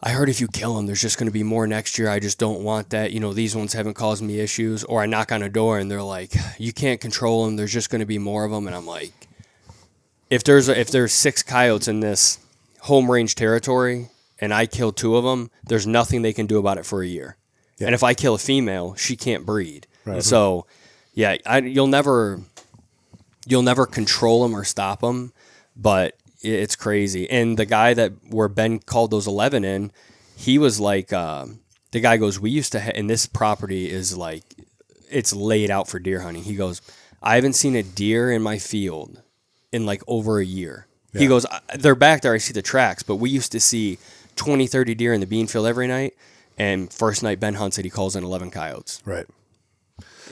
I heard if you kill them, there's just going to be more next year. I just don't want that. These ones haven't caused me issues. Or I knock on a door and they're like, you can't control them. There's just going to be more of them. And I'm like, if there's 6 coyotes in this home range territory and I kill 2 of them, there's nothing they can do about it for a year. Yeah. And if I kill a female, she can't breed. Right. So, yeah, you'll never control them or stop them, but it's crazy. And the guy where Ben called those 11 in, he was like, the guy goes, we used to, and this property is like, it's laid out for deer hunting. He goes, I haven't seen a deer in my field in like over a year. Yeah. He goes, they're back there. I see the tracks, but we used to see 20, 30 deer in the bean field every night. And first night Ben hunts it, he calls in 11 coyotes. Right.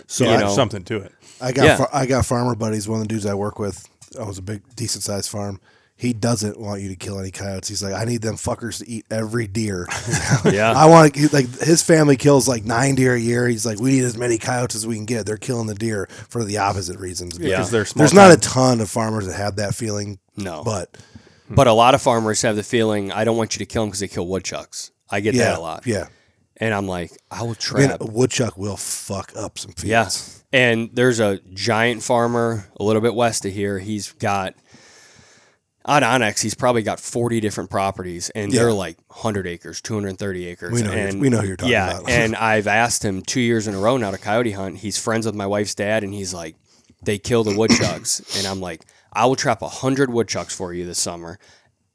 So something to it. I got farmer buddies. One of the dudes I work with owns a big, decent sized farm. He doesn't want you to kill any coyotes. He's like, I need them fuckers to eat every deer. Yeah. I want to, like, his family kills like 9 deer a year. He's like, we need as many coyotes as we can get. They're killing the deer for the opposite reasons. Because they're small. There's not a ton of farmers that have that feeling. No. But a lot of farmers have the feeling, I don't want you to kill them because they kill woodchucks. I get that a lot. Yeah. And I'm like, I will trap. A woodchuck will fuck up some fields. Yeah. And there's a giant farmer a little bit west of here. He's got, on Onyx, he's probably got 40 different properties, and they're like 100 acres, 230 acres. We know who you're talking about. And I've asked him 2 years in a row now to coyote hunt. He's friends with my wife's dad, and he's like, they kill the woodchucks. And I'm like, I will trap 100 woodchucks for you this summer.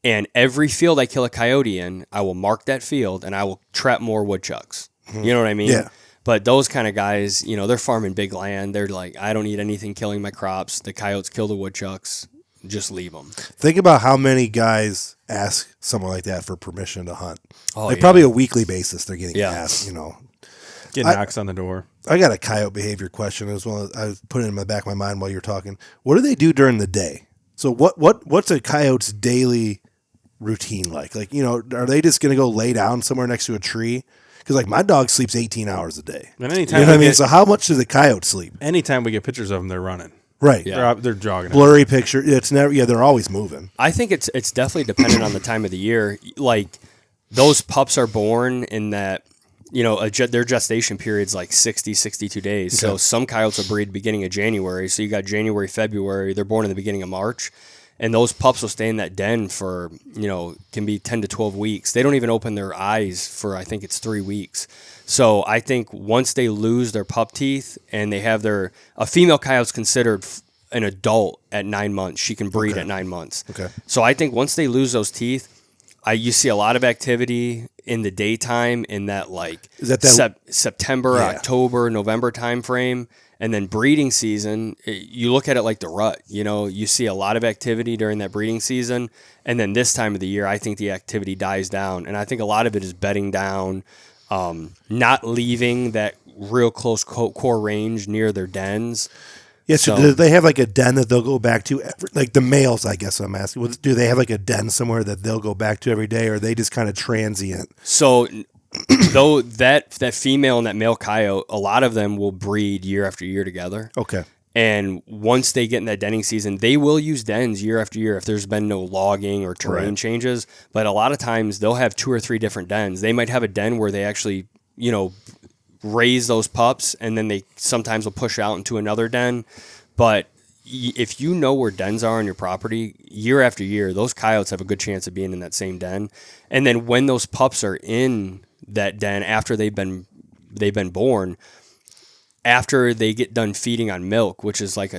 And every field I kill a coyote in, I will mark that field, and I will trap more woodchucks. You know what I mean? Yeah. But those kind of guys, they're farming big land. They're like, I don't need anything killing my crops. The coyotes kill the woodchucks. Just leave them. Think about how many guys ask someone like that for permission to hunt. Oh, probably a weekly basis they're getting asked, Get knocks on the door. I got a coyote behavior question as well. I was putting it in the back of my mind while you're talking. What do they do during the day? So what's a coyote's daily routine like? Like, are they just going to go lay down somewhere next to a tree? Because like my dog sleeps 18 hours a day. And anytime you know what I mean? So how much does a coyote sleep? Anytime we get pictures of them, they're running. Right. Yeah. They're jogging. Blurry picture. It's never. Yeah, they're always moving. I think it's definitely dependent on the time of the year. Like those pups are born in that, their gestation period's like 60, 62 days. Okay. So some coyotes will breed beginning of January. So you got January, February. They're born in the beginning of March. And those pups will stay in that den for, can be 10 to 12 weeks. They don't even open their eyes for, I think it's 3 weeks. So I think once they lose their pup teeth and they have a female coyote's considered an adult at 9 months. She can breed at 9 months. Okay. So I think once they lose those teeth, you see a lot of activity in the daytime in that like September, October, November time frame. And then breeding season, you look at it like the rut. You see a lot of activity during that breeding season. And then this time of the year, I think the activity dies down. And I think a lot of it is bedding down, not leaving that real close core range near their dens. Yeah, so do they have like a den that they'll go back to? Like the males, I guess I'm asking. Do they have like a den somewhere that they'll go back to every day, or are they just kind of transient? So though that female and that male coyote, a lot of them will breed year after year together. Okay. And once they get in that denning season, they will use dens year after year if there's been no logging or terrain changes. But a lot of times they'll have 2 or 3 different dens. They might have a den where they actually, raise those pups, and then they sometimes will push out into another den. But if you know where dens are on your property, year after year, those coyotes have a good chance of being in that same den. And then when those pups are in that den after they've been born, after they get done feeding on milk, which is like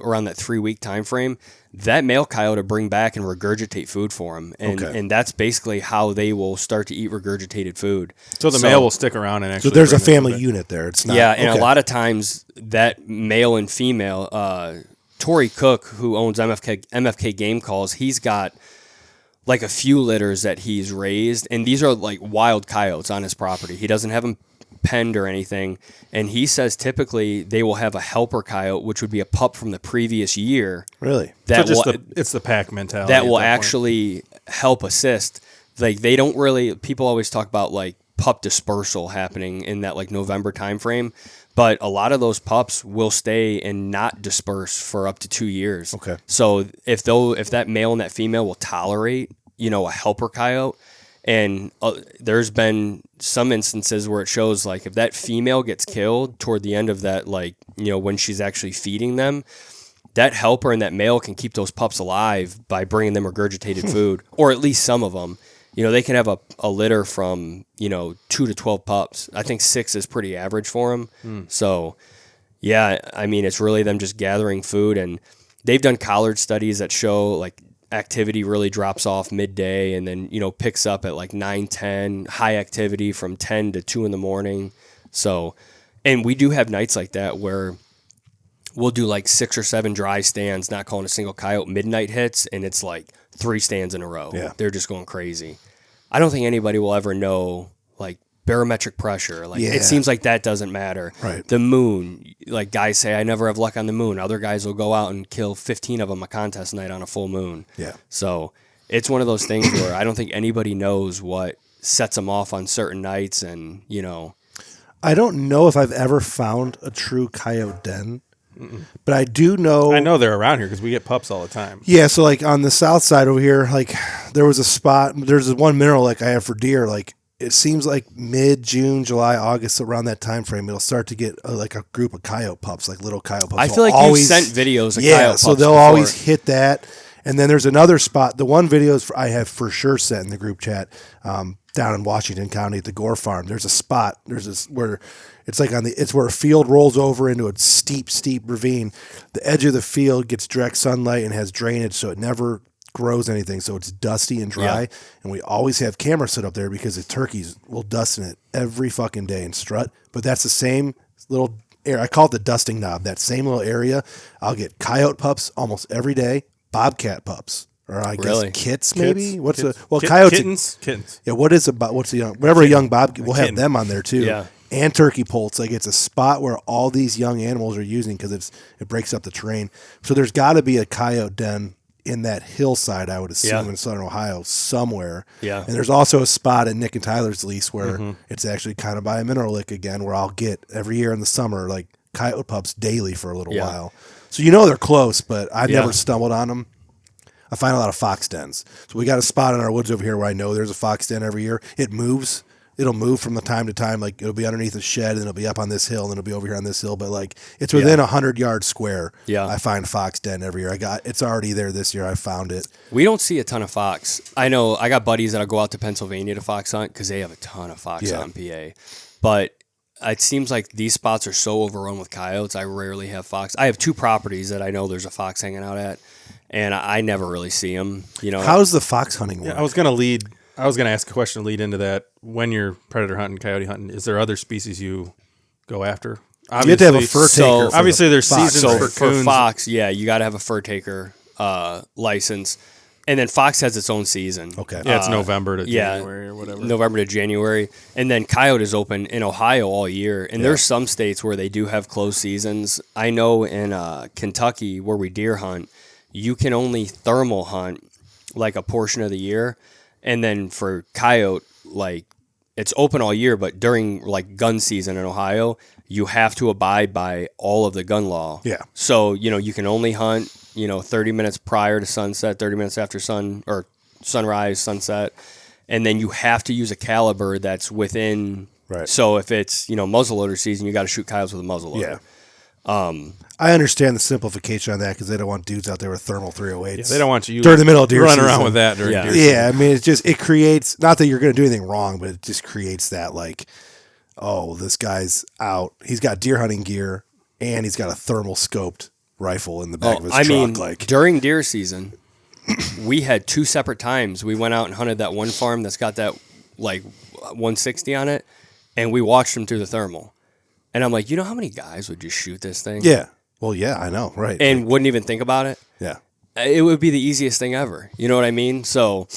around that 3-week time frame, that male coyote will bring back and regurgitate food for them. And that's basically how they will start to eat regurgitated food. So the male will stick around and actually... So there's a family unit there. It's not... Yeah, and a lot of times that male and female... Tori Cook, who owns MFK Game Calls, he's got like a few litters that he's raised, and these are like wild coyotes on his property. He doesn't have them penned or anything, and he says typically they will have a helper coyote, which would be a pup from the previous year. Really? It's the pack mentality. That will actually help assist. Like they don't really, people always talk about like pup dispersal happening in that like November time frame. But a lot of those pups will stay and not disperse for up to 2 years. Okay. So if that male and that female will tolerate, a helper coyote, and there's been some instances where it shows like if that female gets killed toward the end of that, like, when she's actually feeding them, that helper and that male can keep those pups alive by bringing them regurgitated food, or at least some of them. they can have a litter from 2 to 12 pups. I think 6 is pretty average for them. So yeah, I mean, it's really them just gathering food, and they've done collared studies that show like activity really drops off midday and then picks up at like 9-10, high activity from 10 to 2 in the morning. So, and we do have nights like that where we'll do like 6 or 7 dry stands, not calling a single coyote. Midnight hits, and it's like 3 stands in a row. Yeah. They're just going crazy. I don't think anybody will ever know like barometric pressure. Like it seems like that doesn't matter. Right. The moon, like guys say, I never have luck on the moon. Other guys will go out and kill 15 of them a contest night on a full moon. Yeah. So it's one of those things where I don't think anybody knows what sets them off on certain nights, and I don't know if I've ever found a true coyote den. But I do know. I know they're around here because we get pups all the time. Yeah, so like on the south side over here, like there was a spot. There's one mineral lake I have for deer. Like it seems like mid-June, July, August, around that time frame, it'll start to get like a group of coyote pups, like little coyote pups. I feel like you've sent videos of coyote pups so they'll before. always hit that. And then there's another spot. The one video I have for sure sent in the group chat down in Washington County at the Gore Farm. There's a spot. There's this where it's like it's where a field rolls over into a steep ravine. The edge of the field gets direct sunlight and has drainage, so it never grows anything. So it's dusty and dry. Yeah. And we always have cameras set up there because the turkeys will dust in it every fucking day and strut. But that's the same little area. I call it the dusting knob. That same little area. I'll get coyote pups almost every day. Bobcat pups, or I guess kits maybe. Coyotes? Kittens. Yeah, what's the young? Whatever a young bobcat, we'll have them on there too. Yeah. And turkey poults. Like it's a spot where all these young animals are using because it breaks up the terrain. So there's got to be a coyote den in that hillside, I would assume, in southern Ohio somewhere. Yeah. And there's also a spot at Nick and Tyler's lease where it's actually kind of by a mineral lick again, where I'll get every year in the summer like coyote pups daily for a little while. So they're close, but I've never stumbled on them. I find a lot of fox dens. So we got a spot in our woods over here where I know there's a fox den every year. It moves. It'll move from the time to time. Like it'll be underneath a shed, and it'll be up on this hill, and it'll be over here on this hill. But like it's within 100-yard square. Yeah. I find fox den every year. It's already there this year. I found it. We don't see a ton of fox. I know I got buddies that'll go out to Pennsylvania to fox hunt because they have a ton of fox out in PA. But it seems like these spots are so overrun with coyotes. I rarely have fox. I have 2 properties that I know there's a fox hanging out at, and I never really see them. How's the fox hunting work? Yeah, I was gonna ask a question to lead into that. When you're predator hunting, coyote hunting, is there other species you go after? You have to have a fur taker. Obviously, there's fox. seasons for coons. fox. Yeah, you got to have a fur taker license, and then fox has its own season. Okay, yeah, it's November to January or whatever. November to January, and then coyote is open in Ohio all year. And there's some states where they do have closed seasons. I know in Kentucky where we deer hunt, you can only thermal hunt like a portion of the year. And then for coyote, like it's open all year, but during like gun season in Ohio, you have to abide by all of the gun law. Yeah. So, you can only hunt, 30 minutes prior to sunset, 30 minutes after sunrise, sunset. And then you have to use a caliber that's within. Right. So if it's, muzzleloader season, you got to shoot coyotes with a muzzleloader. Yeah. I understand the simplification on that because they don't want dudes out there with thermal 308s. Yeah, they don't want you during the middle of deer running season. around with that during deer season. Yeah, I mean, it creates, not that you're going to do anything wrong, but it just creates that like, oh, this guy's out. He's got deer hunting gear and he's got a thermal scoped rifle in the back of his truck. Mean, like during deer season, we had 2 separate times. We went out and hunted that one farm that's got that like 160 on it, and we watched them through the thermal. And I'm like, how many guys would just shoot this thing? Yeah. Well, yeah, I know, right. And wouldn't even think about it? Yeah. It would be the easiest thing ever. You know what I mean? So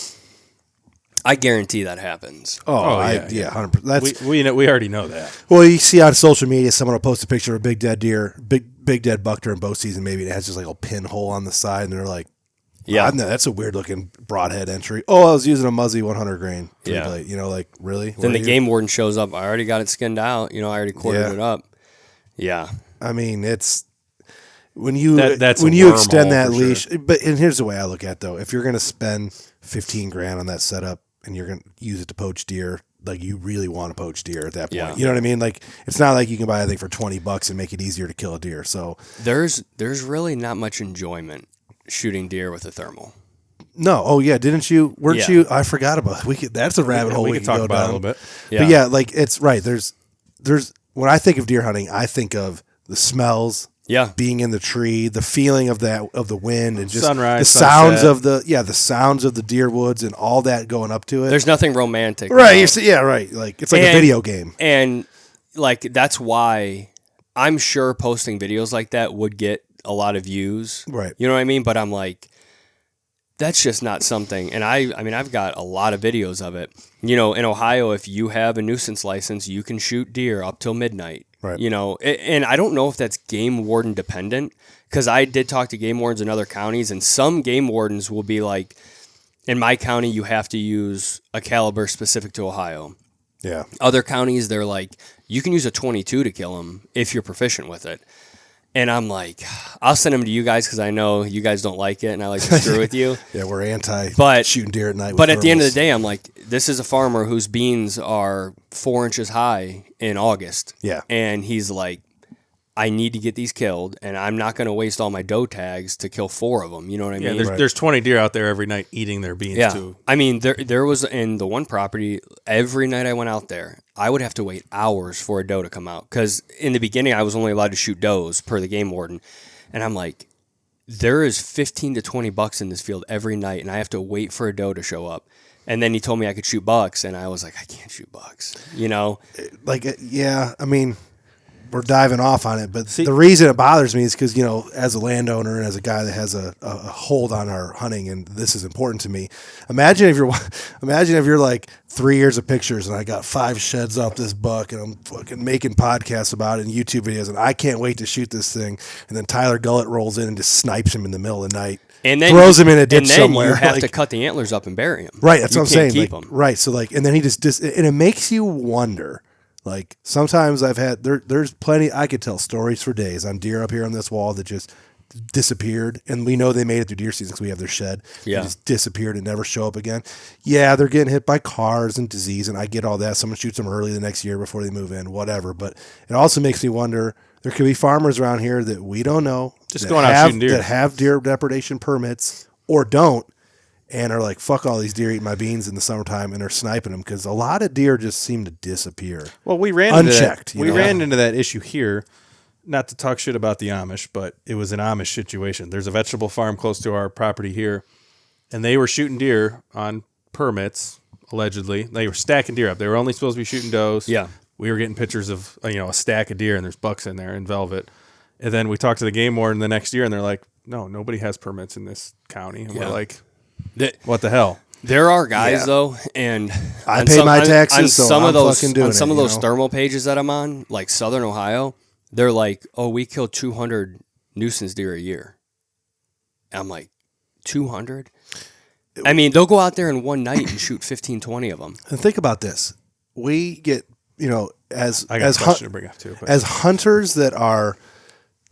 I guarantee that happens. Yeah, 100%. That's we already know that. well, you see on social media, someone will post a picture of a big dead deer, big dead buck during bow season. Maybe it has just like a pinhole on the side, and they're like, "Yeah, that's a weird looking broadhead entry." Oh, I was using a Muzzy 100 grain. Blade. Like really? Then the game warden shows up. I already got it skinned out. I already quartered it up. Yeah. I mean, it's when you that's when a you extend wormhole that for leash. sure. But and here's the way I look at it, though: if you're going to spend $15,000 on that setup and you're going to use it to poach deer, like you really want to poach deer at that point. Yeah. You know what I mean? Like it's not like you can buy a thing for $20 and make it easier to kill a deer. So there's really not much enjoyment shooting deer with a thermal. No. Oh yeah. Didn't you? Weren't Yeah. you? I forgot about. That's a rabbit hole we we could can talk go about it a down. little bit. Yeah. But yeah, like it's right. There's when I think of deer hunting, I think of the smells. Yeah. Being in the tree, the feeling of the wind, and just Sunrise, the sounds sunset. of the sounds of the deer woods and all that going up to it. There's nothing romantic. right. about- Right. Like it's like a video game. And like that's why I'm sure posting videos like that would get a lot of views. Right. You know what I mean? But I'm like, that's just not something. And I mean, I've got a lot of videos of it. You know, in Ohio, if you have a nuisance license, you can shoot deer up till midnight. Right. You know, and I don't know if that's game warden dependent, because I did talk to game wardens in other counties, and some game wardens will be like, in my county, you have to use a caliber specific to Ohio. Yeah. Other counties, they're like, you can use a 22 to kill them if you're proficient with it. And I'm like, I'll send them to you guys because I know you guys don't like it, and I like to screw with you. Yeah, we're anti But- shooting deer at night. But at the end of the day, I'm like, this is a farmer whose beans are 4 inches high in August. Yeah. And he's like, I need to get these killed, and I'm not going to waste all my doe tags to kill 4 of them. You know what I Yeah, mean? there's 20 deer out there every night eating their beans Yeah. too. I mean, there was in the one property, every night I went out there, I would have to wait hours for a doe to come out. Because in the beginning, I was only allowed to shoot does per the game warden. And I'm like, there is 15 to 20 bucks in this field every night, and I have to wait for a doe to show up. And then he told me I could shoot bucks, and I was like, I can't shoot bucks, you know? like, yeah, I mean, we're diving off on it, but the reason it bothers me is because, you know, as a landowner and as a guy that has a hold on our hunting, and this is important to me. Imagine if you're like 3 years of pictures and I got 5 sheds off this buck and I'm fucking making podcasts about it and YouTube videos and I can't wait to shoot this thing. And then Tyler Gullett rolls in and just snipes him in the middle of the night. And then throws him in a ditch and then somewhere. You have like, to cut the antlers up and bury him. Right, that's You what I'm saying. can't keep Like, 'em. right, so like, and then he just and it makes you wonder. Like sometimes I've had there's plenty. I could tell stories for days on deer up here on this wall that just disappeared, and we know they made it through deer season because we have their shed. Yeah. They just disappeared and never show up again. Yeah, they're getting hit by cars and disease, and I get all that. Someone shoots them early the next year before they move in, whatever. But it also makes me wonder. There could be farmers around here that we don't know Just that going out have, shooting deer. that have deer depredation permits or don't. And are like, fuck all these deer eating my beans in the summertime, and are sniping them because a lot of deer just seem to disappear. Well, we ran Unchecked, into that. you We know? ran into that issue here. Not to talk shit about the Amish, but it was an Amish situation. There's a vegetable farm close to our property here, and they were shooting deer on permits. Allegedly, they were stacking deer up. They were only supposed to be shooting does. Yeah. We were getting pictures of a stack of deer, and there's bucks in there in velvet. And then we talked to the game warden the next year, and they're like, "No, nobody has permits in this county." And Yeah. we're like, That- "What the hell?" There are guys Yeah. though, and I on pay my taxes, on so some I'm of those fucking doing on some it, of you those know? thermal pages that I'm on, like Southern Ohio, they're like, "Oh, we kill 200 nuisance deer a year." I'm like, 200? I mean, they'll go out there in one night and shoot 15, 20 of them. And think about this: we get, as I got as a question to bring up too. But as hunters that are,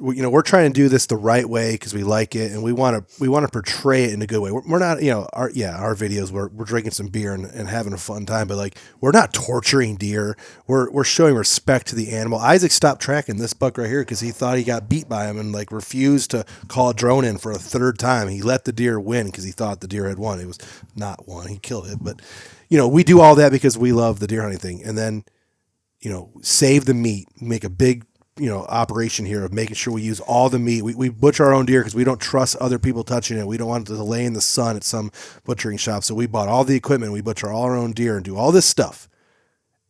we're trying to do this the right way because we like it and we want to portray it in a good way. We're not, our videos we're drinking some beer and having a fun time, but like we're not torturing deer. We're showing respect to the animal. Isaac stopped tracking this buck right here because he thought he got beat by him and like refused to call a drone in for a third time. He let the deer win because he thought the deer had won. It was not won. He killed it, but we do all that because we love the deer hunting thing, and then save the meat, make a big operation here of making sure we use all the meat. We butcher our own deer because we don't trust other people touching it. We don't want it to lay in the sun at some butchering shop. So we bought all the equipment. We butcher all our own deer and do all this stuff.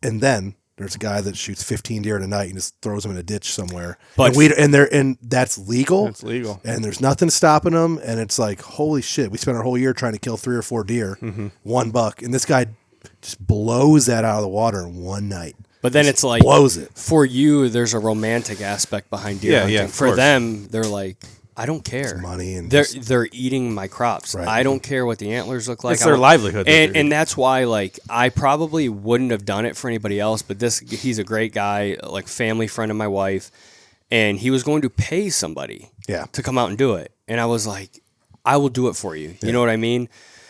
And then there's a guy that shoots 15 deer in a night and just throws them in a ditch somewhere. But and that's legal. it's legal. And there's nothing stopping them. And it's like, holy shit, we spent our whole year trying to kill 3 or 4 deer, one buck. And this guy just blows that out of the water in one night. But then it's like, blows it. for you, there's a romantic aspect behind deer hunting. of For course. them, they're like, I don't care. It's money and they're eating my crops. Right. I don't care what the antlers look like. It's their livelihood that and they're and that's why like I probably wouldn't have done it for anybody else. But he's a great guy, like family friend of my wife, and he was going to pay somebody to come out and do it. And I was like, I will do it for you. You know what I mean?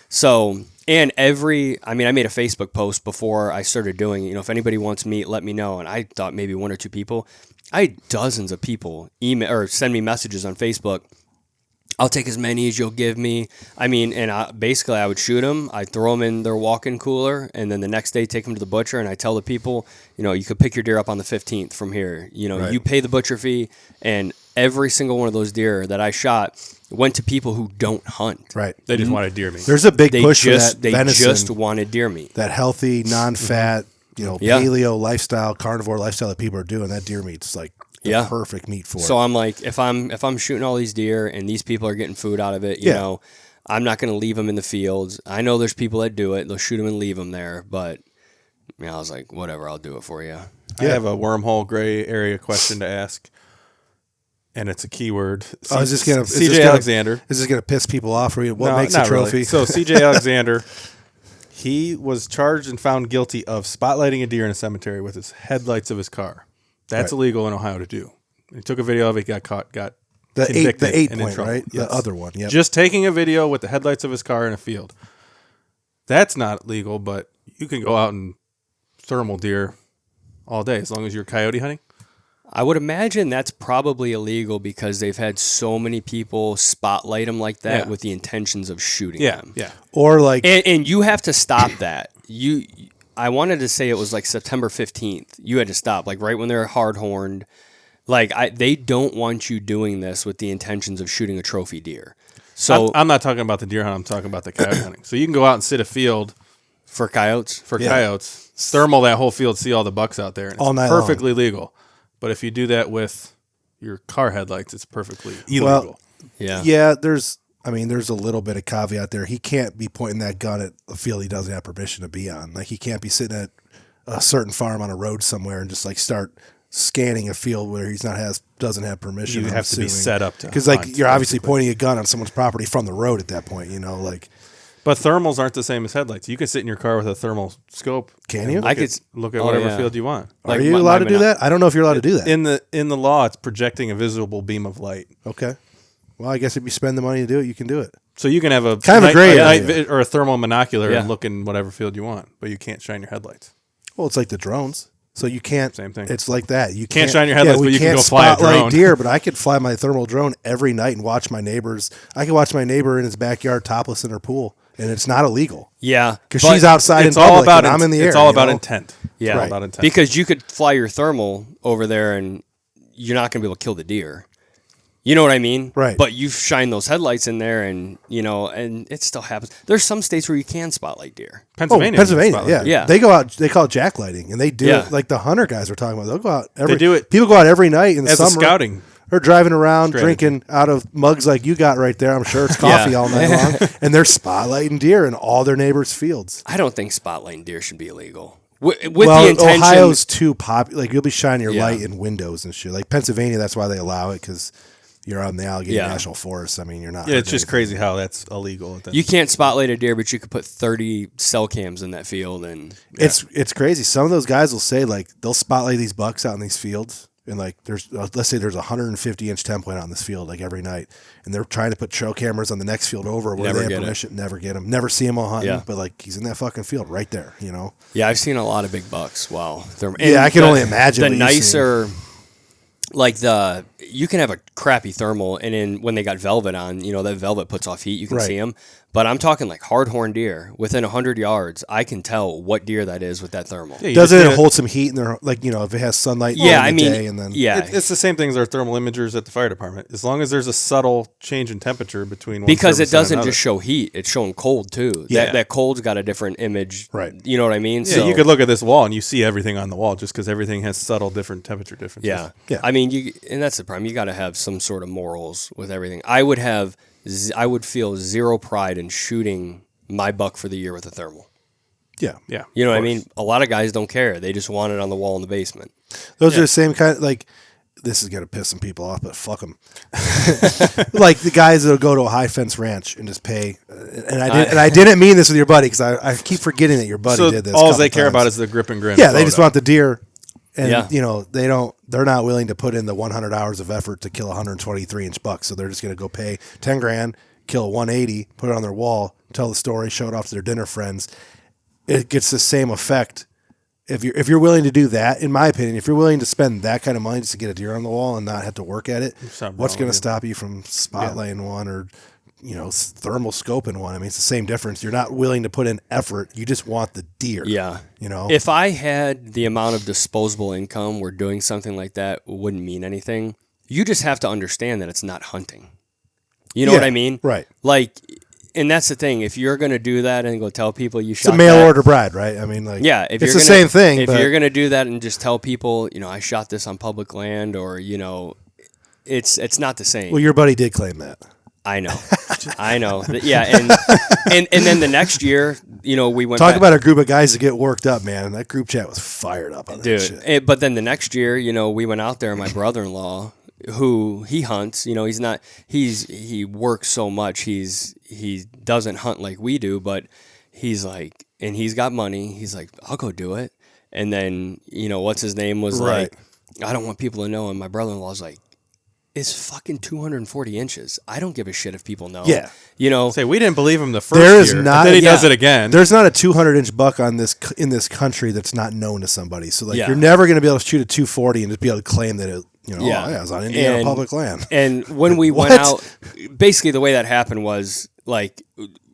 So. And I made a Facebook post before I started doing it. If anybody wants meat, let me know. And I thought maybe 1 or 2 people. I had dozens of people email or send me messages on Facebook. I'll take as many as you'll give me. I mean, and basically I would shoot them. I throw them in their walk-in cooler, and then the next day take them to the butcher, and I tell the people, you could pick your deer up on the 15th from here. Right. You pay the butcher fee, and every single one of those deer that I shot went to people who don't hunt. Right. They just wanted deer meat. There's a big push for that They venison, just wanted deer meat. that healthy, non-fat, paleo lifestyle, carnivore lifestyle that people are doing. That deer meat's like the perfect meat for it. So I'm like, if I'm shooting all these deer and these people are getting food out of it, you know, I'm not going to leave them in the fields. I know there's people that do it. They'll shoot them and leave them there. But I was like, whatever, I'll do it for you. I have a wormhole gray area question to ask, and it's a keyword. CJ Alexander. Is this going to piss people off? What makes a trophy? Really. So CJ Alexander, he was charged and found guilty of spotlighting a deer in a cemetery with his headlights of his car. That's illegal in Ohio to do. He took a video of it, got caught, got convicted. The 8 and in point, trouble. right? Yes. The other one, yeah. Just taking a video with the headlights of his car in a field. That's not legal, but you can go out and thermal deer all day as long as you're coyote hunting. I would imagine that's probably illegal because they've had so many people spotlight them like that with the intentions of shooting them. Yeah. Or like, and you have to stop that. I wanted to say it was like September 15th. You had to stop, like right when they're hard horned. Like they don't want you doing this with the intentions of shooting a trophy deer. So I'm not talking about the deer hunt. I'm talking about the coyote hunting. So you can go out and sit a field for coyotes, coyotes, thermal that whole field, see all the bucks out there, and all it's night perfectly legal. But if you do that with your car headlights, it's perfectly illegal. Yeah. There's a little bit of caveat there. He can't be pointing that gun at a field he doesn't have permission to be on. Like he can't be sitting at a certain farm on a road somewhere and just like start scanning a field where doesn't have permission. You have to be set up to, because like you're obviously pointing a gun on someone's property from the road at that point. Like. But thermals aren't the same as headlights. You can sit in your car with a thermal scope. Can you? Look at whatever field you want. Are you allowed to do that? I don't know if you're allowed to do that. In the law, it's projecting a visible beam of light. Okay. Well, I guess if you spend the money to do it, you can do it. So you can have a kind of a gray area. Or a thermal monocular and look in whatever field you want, but you can't shine your headlights. Well, it's like the drones. So you can't. Same thing. It's like that. You can't shine your headlights, but you can go fly a drone. Deer, but I could fly my thermal drone every night and watch my neighbors. I can watch my neighbor in his backyard topless in her pool, and it's not illegal. Yeah, because she's outside in public and I'm in the air. It's all about intent. Yeah, it's all about intent. Because you could fly your thermal over there, and you're not going to be able to kill the deer. You know what I mean? Right. But you shine those headlights in there, and and it still happens. There's some states where you can spotlight deer. Pennsylvania, yeah. They go out. They call it jacklighting, and they do it like the hunter guys were talking about. They'll go out. They do it. People go out every night in the summer. Scouting. They're driving around drinking out of mugs like you got right there. I'm sure it's coffee all night long, and they're spotlighting deer in all their neighbors' fields. I don't think spotlighting deer should be illegal. With the intention, Ohio's too popular. Like you'll be shining your light in windows and shit. Like Pennsylvania, that's why they allow it because. You're on the Allegheny National Forest. I mean, you're not. Yeah, it's just crazy how that's illegal. You can't spotlight a deer, but you could put 30 cell cams in that field, and it's crazy. Some of those guys will say like they'll spotlight these bucks out in these fields, and like there's let's say there's a 150-inch 10-point on this field like every night, and they're trying to put trail cameras on the next field over where they have permission. Never get them. Never see him all hunting, but like he's in that fucking field right there. Yeah, I've seen a lot of big bucks. Wow. I can only imagine the nicer. Like you can have a crappy thermal, and then when they got velvet on, that velvet puts off heat. You can see them, but I'm talking like hard-horned deer within 100 yards. I can tell what deer that is with that thermal. Yeah, doesn't it hold some heat in there? Like if it has sunlight. Day and then it's the same thing as our thermal imagers at the fire department. As long as there's a subtle change in temperature between one because it doesn't just just show heat; it's showing cold too. Yeah. That cold's got a different image. Right. You know what I mean? Yeah. So, you could look at this wall and you see everything on the wall just because everything has subtle different temperature differences. Yeah. Yeah. I mean, and that's the problem. You got to have some sort of morals with everything. I would feel zero pride in shooting my buck for the year with a thermal. Yeah. Yeah. You know what I mean? A lot of guys don't care. They just want it on the wall in the basement. Those are the same kind. Like this is gonna piss some people off, but fuck them. Like the guys that'll go to a high fence ranch and just pay. And I didn't mean this with your buddy because I keep forgetting that your buddy did this. All they care about is the grip and grin. Yeah, they just want the deer. And they're not willing to put in the 100 hours of effort to kill a 123-inch buck. So they're just going to go pay $10,000, kill a 180, put it on their wall, tell the story, show it off to their dinner friends. It gets the same effect if you're willing to do that, in my opinion, if you're willing to spend that kind of money just to get a deer on the wall and not have to work at it, what's going to stop you from spotlighting one or thermal scoping one? I mean, it's the same difference. You're not willing to put in effort. You just want the deer. Yeah. If I had the amount of disposable income where doing something like that wouldn't mean anything, you just have to understand that it's not hunting. You know what I mean? Right. Like, and that's the thing. If you're going to do that and go tell people you shot it's a mail order bride, right? I mean, like, yeah, it's the same thing. If you're going to do that and just tell people, I shot this on public land, or it's not the same. Well, your buddy did claim that. I know. Yeah, and then the next year, we went Talk about a group of guys that get worked up, man. That group chat was fired up on that shit. But then the next year, we went out there, and my brother-in-law, who he hunts, he works so much, he doesn't hunt like we do, but he's like, and he's got money, he's like, I'll go do it. And then, what's his name was like, I don't want people to know, and my brother-in-law's like, it's fucking 240 inches. I don't give a shit if people know. Yeah. Say we didn't believe him the first year. Then he does it again. There's not a 200-inch buck in this country that's not known to somebody. So you're never going to be able to shoot a 240 and just be able to claim that it, I was on Indiana public land. And when we went out, basically the way that happened was like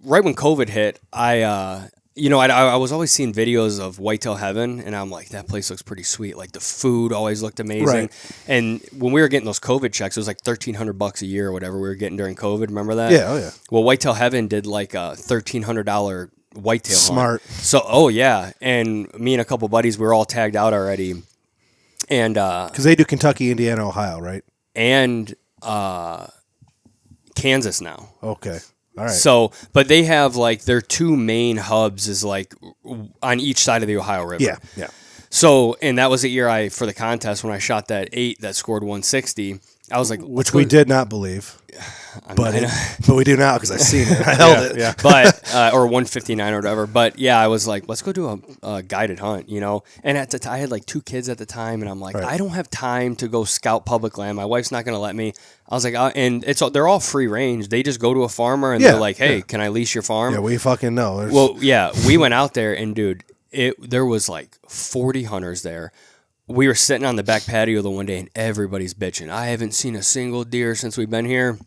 right when COVID hit, I was always seeing videos of Whitetail Heaven, and I'm like, that place looks pretty sweet. Like the food always looked amazing. Right. And when we were getting those COVID checks, it was like $1,300 a year or whatever we were getting during COVID. Remember that? Yeah, oh yeah. Well, Whitetail Heaven did like a $1,300 whitetail Smart. hunt. So, oh yeah, and me and a couple buddies, we were all tagged out already, and because they do Kentucky, Indiana, Ohio, right? And Kansas now. Okay. All right. So, but they have like their two main hubs is like on each side of the Ohio River. Yeah, yeah. So, and that was the year for the contest when I shot that 8 that scored 160. I was like, which we did not believe, but we do now because I seen it. I held it. Yeah. But or 159 or whatever. But yeah, I was like, let's go do a guided hunt, And at the time, I had like 2 kids at the time, and I'm like, I don't have time to go scout public land. My wife's not going to let me. I was like, and they're all free range. They just go to a farmer and they're like, hey, can I lease your farm? Yeah, we fucking know. Well, yeah, we went out there and dude, there was like 40 hunters there. We were sitting on the back patio the one day and everybody's bitching. I haven't seen a single deer since we've been here.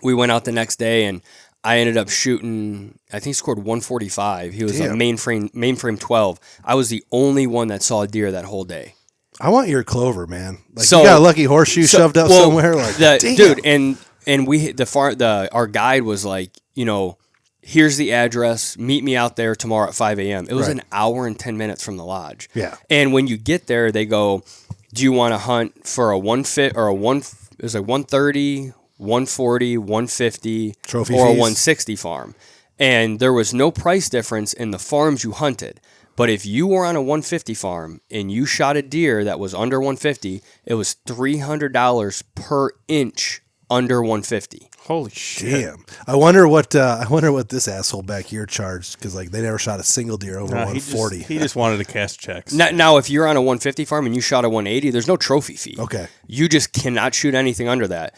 We went out the next day and I ended up shooting, I think he scored 145. He was a mainframe 12. I was the only one that saw a deer that whole day. I want your clover, man. Like you got a lucky horseshoe shoved up somewhere. Like, dude, and we our guide was like, here's the address. Meet me out there tomorrow at 5 a.m. It was an hour and 10 minutes from the lodge. Yeah. And when you get there, they go, do you want to hunt for a 150 or it was like 130, 140, 150 trophy or fees. A 160 farm. And there was no price difference in the farms you hunted. But if you were on a 150 farm and you shot a deer that was under 150, it was $300 per inch under 150. Holy shit! Damn. I wonder what this asshole back here charged because like they never shot a single deer over 140. He just wanted to cast checks. Now, if you're on a 150 farm and you shot a 180, there's no trophy fee. Okay. You just cannot shoot anything under that.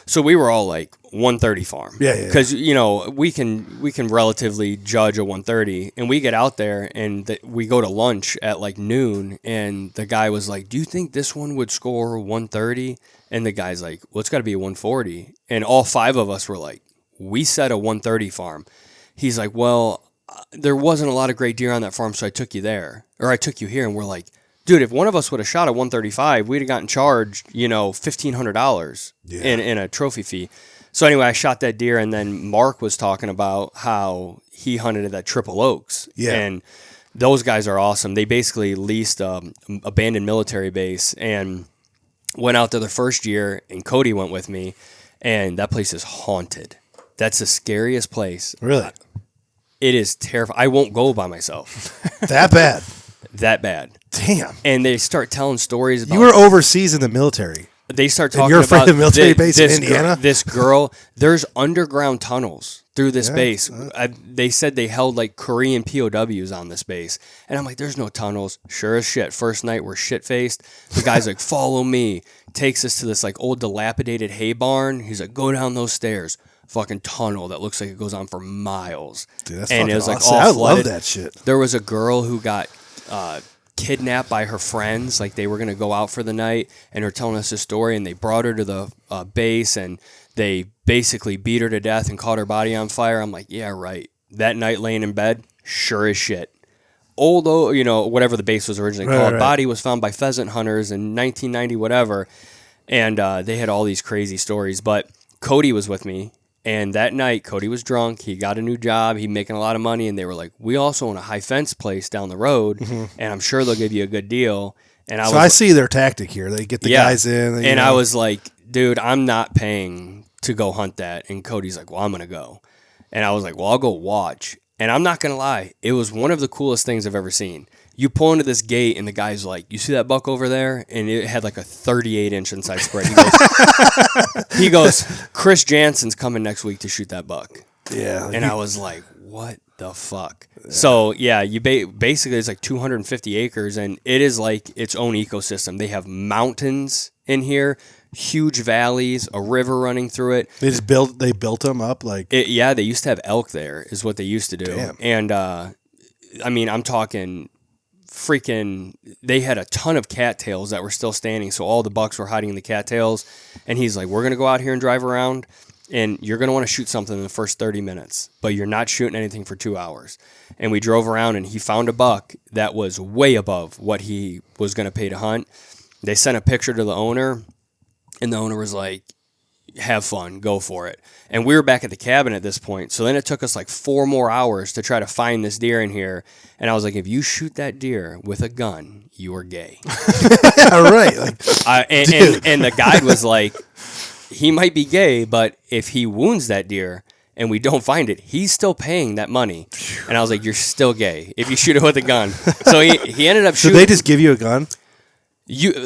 So we were all like 130 farm. Yeah. Because we can relatively judge a 130, and we get out there and we go to lunch at like noon, and the guy was like, "Do you think this one would score 130?" And the guy's like, "Well, it's got to be a 140." And all 5 of us were like, "We set a 130 farm." He's like, "Well, there wasn't a lot of great deer on that farm, so I took you there, or I took you here." And we're like, dude, if one of us would have shot a 135, we'd have gotten charged, $1,500 in a trophy fee. So anyway, I shot that deer, and then Mark was talking about how he hunted at that Triple Oaks. Yeah. And those guys are awesome. They basically leased an abandoned military base and went out there the first year, and Cody went with me, and that place is haunted. That's the scariest place. Really? It is terrifying. I won't go by myself. That bad? That bad. Damn. And they start telling stories about... You were overseas in the military. They start talking and you're about... from the military base in Indiana? This girl... There's underground tunnels through this base. They said they held like Korean POWs on this base. And I'm like, there's no tunnels. Sure as shit. First night, we're shit-faced. The guy's like, follow me. Takes us to this like old dilapidated hay barn. He's like, go down those stairs. Fucking tunnel that looks like it goes on for miles. Dude, that's and fucking it was like awesome. all I flooded. love that shit. There was a girl who got kidnapped by her friends. Like, they were going to go out for the night, and her telling us this story, and they brought her to the base, and they basically beat her to death and caught her body on fire. I'm like, yeah, right. That night laying in bed, sure as shit. Old, you know, whatever the base was originally called. Right. Body was found by pheasant hunters in 1990, whatever. And they had all these crazy stories. But Cody was with me. And that night, Cody was drunk. He got a new job. He making a lot of money. And they were like, we also own a high fence place down the road. And I'm sure they'll give you a good deal. And I see their tactic here. They get the guys in. And I was like, dude, I'm not paying to go hunt that. And Cody's like, well, I'm going to go. And I was like, well, I'll go watch. And I'm not going to lie. It was one of the coolest things I've ever seen. You pull into this gate, and the guy's like, you see that buck over there? And it had like a 38-inch inside spread. He goes, Chris Jansen's coming next week to shoot that buck. Yeah. And I was like, what the fuck? Yeah. So, yeah, you basically it's like 250 acres, and it is like its own ecosystem. They have mountains in here, huge valleys, a river running through it. They built them up like... Yeah, they used to have elk there, is what they used to do. Damn. And, I mean, I'm talking... freaking, they had a ton of cattails that were still standing, so all the bucks were hiding in the cattails. And he's like, we're going to go out here and drive around, and you're going to want to shoot something in the first 30 minutes, but you're not shooting anything for 2 hours. And we drove around, and he found a buck that was way above what he was going to pay to hunt. They sent a picture to the owner, and the owner was like, have fun, go for it. And we were back at the cabin at this point. So then it took us like 4 more hours to try to find this deer in here. And I was like, if you shoot that deer with a gun, you are gay. Yeah, right. Like, and the guide was like, he might be gay, but if he wounds that deer and we don't find it, he's still paying that money. And I was like, you're still gay if you shoot it with a gun. So he ended up shooting. Did they just give you a gun?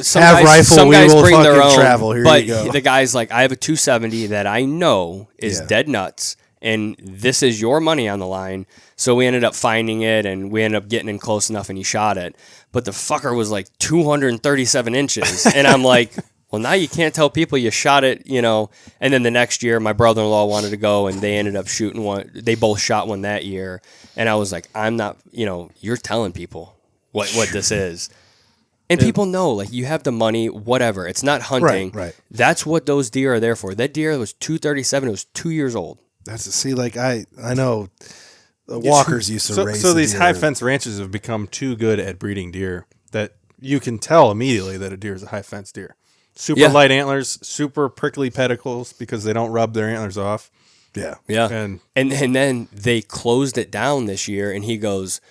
Some guys bring their own, travel. Here but you go. the guy's like, I have a 270 that I know is dead nuts, and this is your money on the line. So we ended up finding it, and we ended up getting in close enough, and he shot it. But the fucker was like 237 inches, and I'm like, well, now you can't tell people you shot it, you know. And then the next year, my brother-in-law wanted to go, and they ended up shooting one. They both shot one that year, and I was like, I'm not, you know, you're telling people what this is. And people know, like, you have the money, whatever. It's not hunting. Right. That's what those deer are there for. That deer was 237. It was 2 years old. I know the walkers used to raise. So these deer. high fence ranches have become too good at breeding deer that you can tell immediately that a deer is a high fence deer. Super light antlers, super prickly pedicles because they don't rub their antlers off. Yeah. And then they closed it down this year, and he goes,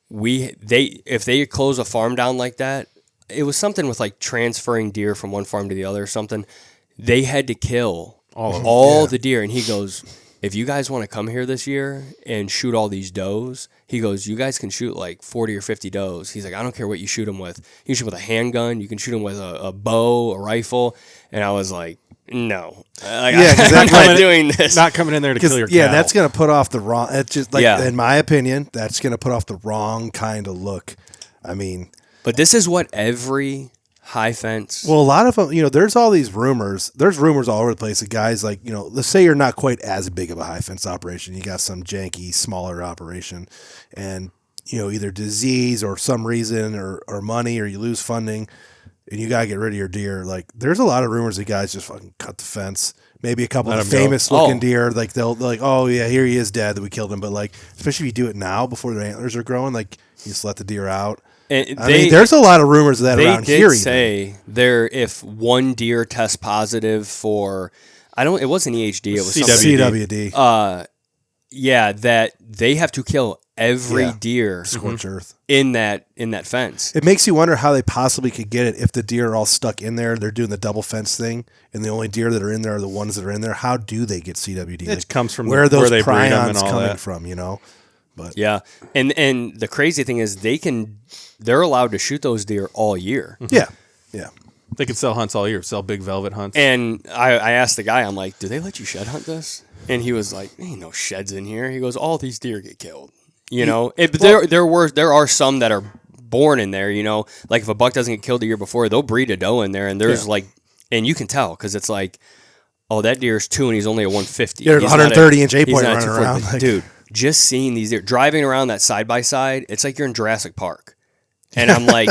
if they close a farm down like that, it was something with like transferring deer from one farm to the other or something. They had to kill all the deer. And he goes, if you guys want to come here this year and shoot all these does, he goes, you guys can shoot like 40 or 50 does. He's like, I don't care what you shoot them with. You can shoot with a handgun. You can shoot them with a bow, a rifle. And I was like, no. I'm not doing this. Not coming in there to kill your Yeah, cow. that's going to put off the wrong... It's just like, in my opinion, that's going to put off the wrong kind of look. I mean... But this is what every high fence... Well, a lot of them, you know, there's all these rumors. There's rumors all over the place of guys like, you know, let's say you're not quite as big of a high fence operation. You got some janky, smaller operation. And, you know, either disease or some reason or money or you lose funding and you got to get rid of your deer. Like, there's a lot of rumors that guys just fucking cut the fence. Maybe a couple of famous looking deer, like they're like, oh yeah, here he is dead that we killed him. But like, especially if you do it now before their antlers are growing, like you just let the deer out. I mean, there's a lot of rumors of that around here. They did say if one deer tests positive for, it wasn't EHD, it was CWD. That they have to kill every deer scorch earth in that fence. It makes you wonder how they possibly could get it if the deer are all stuck in there. They're doing the double fence thing, and the only deer that are in there are the ones that are in there. How do they get CWD? It comes from where those they breed them prions and all coming that. from, you know. But and the crazy thing is they're allowed to shoot those deer all year. Yeah. They could sell hunts all year, sell big velvet hunts. And I asked the guy, I'm like, do they let you shed hunt this? And he was like, ain't no sheds in here. He goes, all these deer get killed. You know, but there are some that are born in there. You know, like if a buck doesn't get killed the year before, they'll breed a doe in there, and there's and you can tell because it's like, oh, that deer's 2 and he's only a 150. Yeah, 130-inch 8-point running around, dude. Just seeing these deer driving around that side by side, it's like you're in Jurassic Park. And I'm like,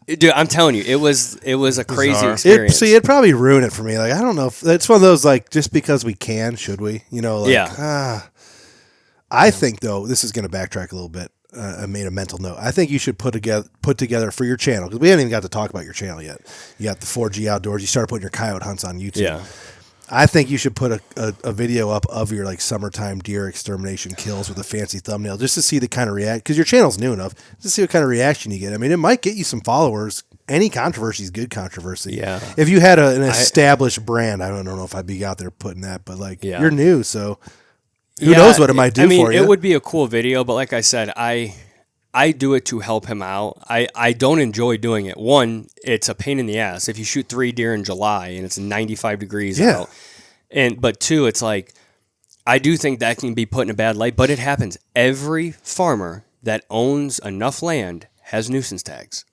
dude, I'm telling you, it was a crazy Bizarre. experience. It'd probably ruin it for me. Like, I don't know if it's one of those, like, just because we can, should we? You know, like, Yeah. I think, though, this is going to backtrack a little bit. I made a mental note. I think you should put together for your channel, because we haven't even got to talk about your channel yet. You got the 4G Outdoors. You started putting your coyote hunts on YouTube. Yeah. I think you should put a video up of your like summertime deer extermination kills with a fancy thumbnail, just to see the kind of react, because your channel's new enough to see what kind of reaction you get. I mean, it might get you some followers. Any controversy is good controversy. Yeah. If you had an established brand, I don't know if I'd be out there putting that, but like you're new, so who knows what it might do for you. It would be a cool video, but like I said, I do it to help him out. I don't enjoy doing it. One, it's a pain in the ass. If you shoot 3 deer in July and it's 95 degrees out. But two, it's like, I do think that can be put in a bad light, but it happens. Every farmer that owns enough land has nuisance tags.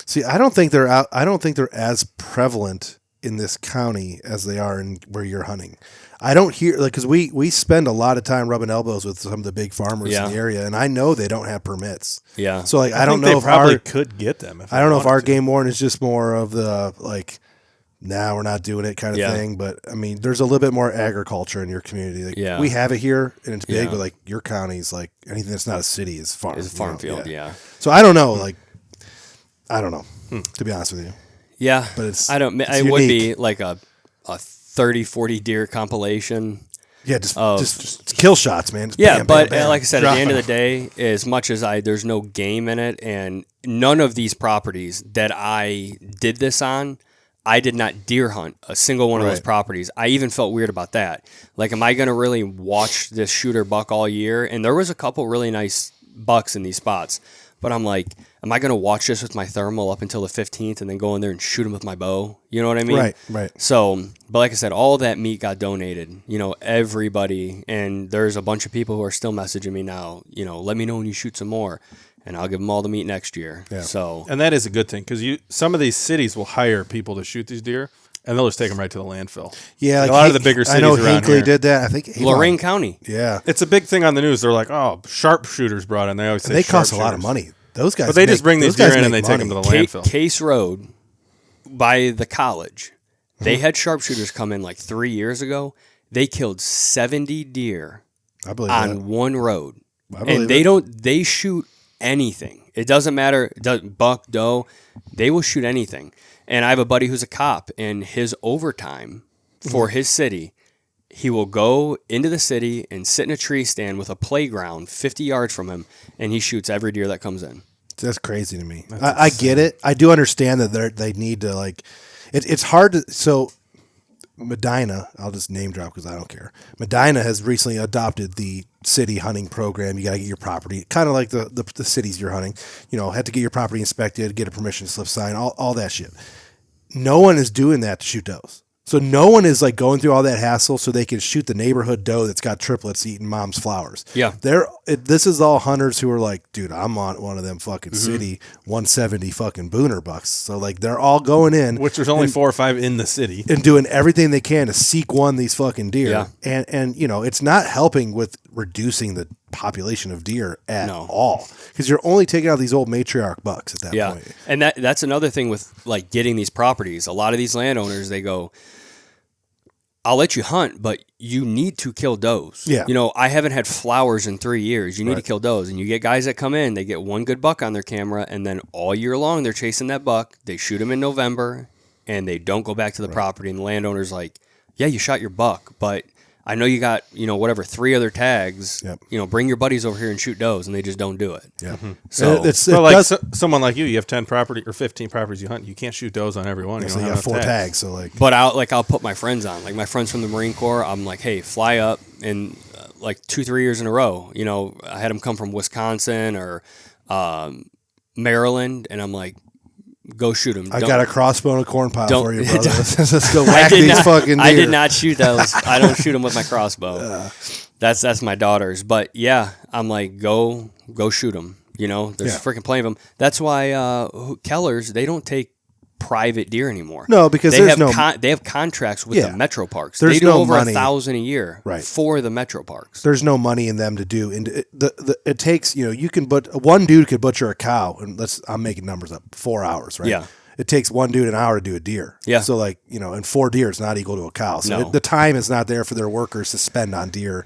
See, I don't think they're out. I don't think they're as prevalent in this county as they are in where you're hunting. I don't hear, like, because we spend a lot of time rubbing elbows with some of the big farmers in the area, and I know they don't have permits. Yeah. So like, I don't think know they if probably could get them. I don't know if our game warden is just more of the like, we're not doing it kind of thing. But I mean, there's a little bit more agriculture in your community. Like, we have it here and it's big, but like your county's like anything that's not a city is farm. It's a farm field. Yeah. So I don't know. Like, I don't know. To be honest with you. Yeah. But it's it unique. would be like a 30, 40 deer compilation. Yeah, just kill shots, man. Just Yeah, bam, but bam, bam. like I said, at the end of the day, as much as there's no game in it, and none of these properties that I did this on, I did not deer hunt a single one of those properties. I even felt weird about that. Like, am I going to really watch this shooter buck all year? And there was a couple really nice bucks in these spots. But I'm like, am I going to watch this with my thermal up until the 15th and then go in there and shoot him with my bow? You know what I mean? Right. So, but like I said, all that meat got donated, everybody. And there's a bunch of people who are still messaging me now, let me know when you shoot some more. And I'll give them all the meat next year. Yeah. So, and that is a good thing, because some of these cities will hire people to shoot these deer, and they'll just take them right to the landfill. Yeah, like a lot of the bigger cities I know around Hinkley here did that. I think Lorain County. Yeah, it's a big thing on the news. They're like, oh, sharpshooters brought in. They always say they cost a lot of sharpshooters. money. Those guys, but they just bring these deer in and they take them to the landfill. Case Road, by the college, they had sharpshooters come in like 3 years ago. They killed 70 deer on one road, and they shoot anything. It doesn't matter, buck, doe, they will shoot anything. And I have a buddy who's a cop, and his overtime for his city, he will go into the city and sit in a tree stand with a playground 50 yards from him, and he shoots every deer that comes in. That's crazy to me. I get it. I do understand that they need to, like, it's hard to, so Medina, I'll just name drop because I don't care. Medina has recently adopted the city hunting program. You got to get your property, kind of like the cities you're hunting, have to get your property inspected, get a permission slip signed, all that shit. No one is doing that to shoot does. So no one is like going through all that hassle so they can shoot the neighborhood doe that's got triplets eating mom's flowers. Yeah. This is all hunters who are like, dude, I'm on one of them fucking city 170 fucking booner bucks. So like they're all going in. Which there's only 4 or 5 in the city. And doing everything they can to seek one these fucking deer. Yeah. And it's not helping with reducing the population of deer at all. Because you're only taking out these old matriarch bucks at that point. And that's another thing with like getting these properties. A lot of these landowners, they go, I'll let you hunt, but you need to kill does. Yeah. I haven't had flowers in 3 years. You need to kill does. And you get guys that come in, they get one good buck on their camera, and then all year long they're chasing that buck. They shoot him in November, and they don't go back to the property. And the landowner's like, yeah, you shot your buck, but I know you got, 3 other tags. Yep. Bring your buddies over here and shoot does, and they just don't do it. Yeah. So, someone like you have 10 property or 15 properties you hunt. You can't shoot does on every one. So you got 4 tags. So like, but I'll put my friends on, like my friends from the Marine Corps. I'm like, hey, fly up, and like 2-3 years in a row, I had them come from Wisconsin or Maryland, and I'm like, go shoot him. I got a crossbow and a corn pile for you, brother. Let's go I whack did these not, fucking deer. I did not shoot those. I don't shoot them with my crossbow. That's my daughter's. But yeah, I'm like, go shoot them. There's freaking plenty of them. That's why Kellers, they don't take private deer anymore. No, because they there's have they have contracts with Yeah. the metro parks. There's They do no over money. 1,000 a year Right. for the metro parks. there's no money in them to do. And it takes, you can, one dude could butcher a cow, and I'm making numbers up, 4 hours, right? Yeah. It takes one dude an hour to do a deer. Yeah. So and 4 deer is not equal to a cow. So No. the time is not there for their workers to spend on deer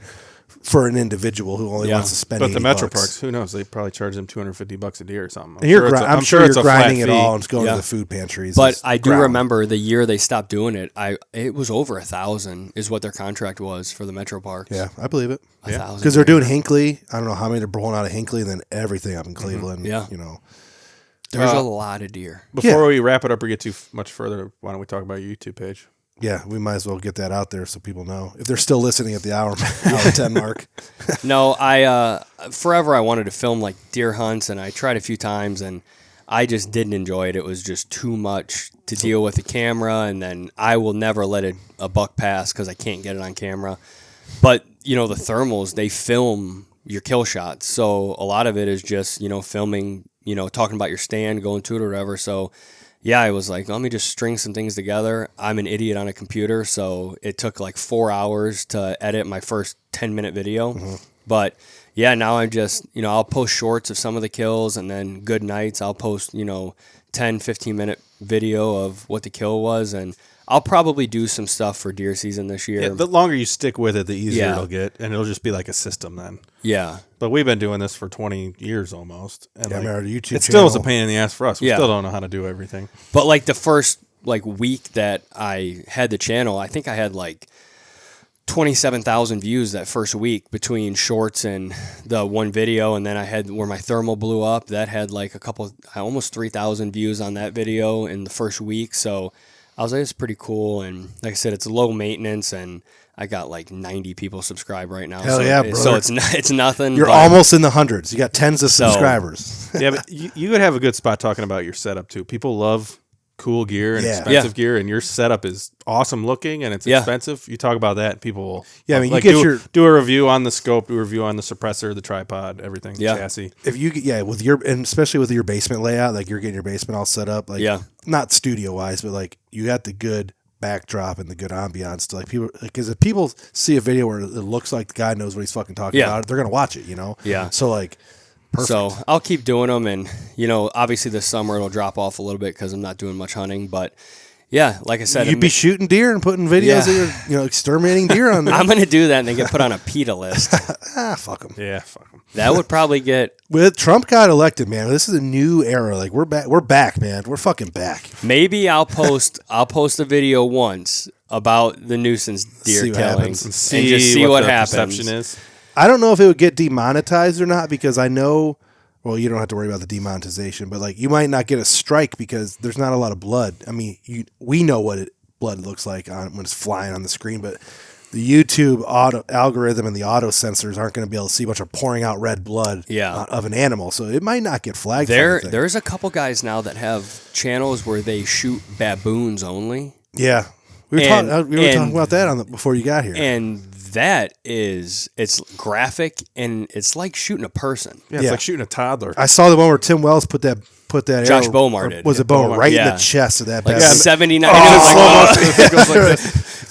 for an individual who only Yeah. wants to spend. But the metro $80. parks, who knows? They probably charge them $250 a deer or something. And I'm sure it's you're a flat grinding it fee. all and going Yeah. to the food pantries. But It's I do ground. remember the year they stopped doing it. It was over 1,000 is what their contract was for the metro parks. Yeah, I believe it. 1,000 Because they're doing Hinckley. I don't know how many they're blowing out of Hinckley, and then everything up in Cleveland. Yeah. There's a lot of deer. Before we wrap it up or get too much further, why don't we talk about your YouTube page? Yeah, we might as well get that out there so people know if they're still listening at the hour 10 mark. No, I forever I wanted to film like deer hunts, and I tried a few times, and I just didn't enjoy it. It was just too much to deal with the camera, and then I will never let a buck pass because I can't get it on camera. But the thermals, they film your kill shots, so a lot of it is just filming, talking about your stand, going to it or whatever. So yeah, I was like, let me just string some things together. I'm an idiot on a computer, so it took like 4 hours to edit my first 10-minute video. But yeah, now I'm just, I'll post shorts of some of the kills, and then good nights, I'll post, 10, 15-minute video of what the kill was, and I'll probably do some stuff for deer season this year. Yeah, the longer you stick with it, the easier Yeah. it'll get, and it'll just be like a system then. Yeah. But we've been doing this for 20 years almost, and Yeah, our YouTube it still is a channel- pain in the ass for us. We Yeah. still don't know how to do everything. But like the first week that I had the channel, I think I had like 27,000 views that first week between shorts and the one video, and then I had where my thermal blew up. That had like almost 3,000 views on that video in the first week. So I was like, it's pretty cool, and like I said, it's low maintenance, and I got like 90 people subscribe right now. Hell so yeah, So brother. it's nothing. You're but- almost in the hundreds. You got tens of So- subscribers. Yeah, but you would have a good spot talking about your setup too. People love cool gear and Yeah. expensive gear, and your setup is awesome looking and it's Yeah. expensive. You talk about that, and people will. Yeah, I mean, you get do a review on the scope, do a review on the suppressor, the tripod, everything, Yeah. chassis. If you, with and especially with your basement layout, like you're getting your basement all set up, like Yeah. not studio wise, but like you got the good backdrop and the good ambiance to like people, because if people see a video where it looks like the guy knows what he's fucking talking Yeah. about, they're gonna watch it, Yeah. So like, perfect. So I'll keep doing them, and obviously this summer it'll drop off a little bit because I'm not doing much hunting. But yeah, like I said, you'd be shooting deer and putting videos Yeah. of your, exterminating deer on there. I'm gonna do that, and they get put on a PETA list. Fuck them. Yeah, fuck 'em. That would probably get With Trump got elected, man, this is a new era. Like we're back, man. We're fucking back. maybe I'll post a video once about the nuisance deer See what killing happens. and See just see what the happens. perception is. I don't know if it would get demonetized or not, because I know, well, you don't have to worry about the demonetization, but like you might not get a strike because there's not a lot of blood. I mean, we know what blood looks like when it's flying on the screen, but the YouTube algorithm and the auto sensors aren't going to be able to see a bunch of pouring out red blood of an animal, so it might not get flagged. There's a couple guys now that have channels where they shoot baboons only. Yeah, we were talking about that before you got here. And it's graphic, and it's like shooting a person. Yeah, it's like shooting a toddler. I saw the one where Tim Wells put that Josh arrow, Bomar or did. was it Bomar right in Yeah. the chest of that Like bad 79. Oh,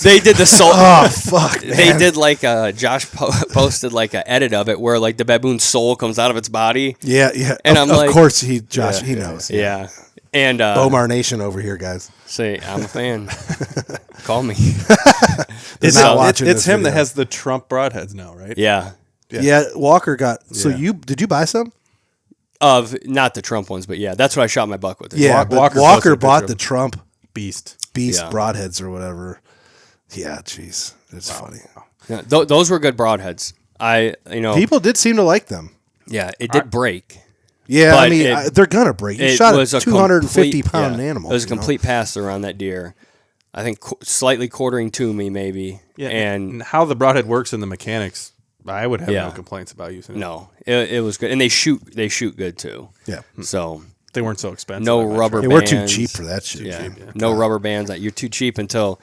They did the soul. Oh fuck! They man. did like Josh posted like an edit of it where like the baboon's soul comes out of its body. Yeah. And of, I'm of like- course he knows. Yeah. And Bomar Nation over here, guys. say I'm a fan. Call me. It's not watching. It's this him that video. has the Trump broadheads now, right? Yeah. Yeah, Walker got. So Yeah. did you buy some? Of not the Trump ones, but yeah, that's what I shot my buck with. Yeah, but Walker Walker posted a bought picture the Trump Beast. Beast Yeah. broadheads or whatever. Yeah, jeez, it's funny. Yeah, those were good broadheads. People did seem to like them. Yeah, it did break. Yeah, But I mean, they're gonna break. You shot a 250 pound animal. It was a you know? complete pass through on that deer. I think slightly quartering to me, maybe. Yeah, and how the broadhead works in the mechanics, I would have Yeah. no complaints about using it. no, it was good, and they shoot good too. Yeah, So They weren't so expensive. no I'm not rubber. sure. hey, we're too bands. cheap for that shit. Yeah, no rubber bands. You're too cheap until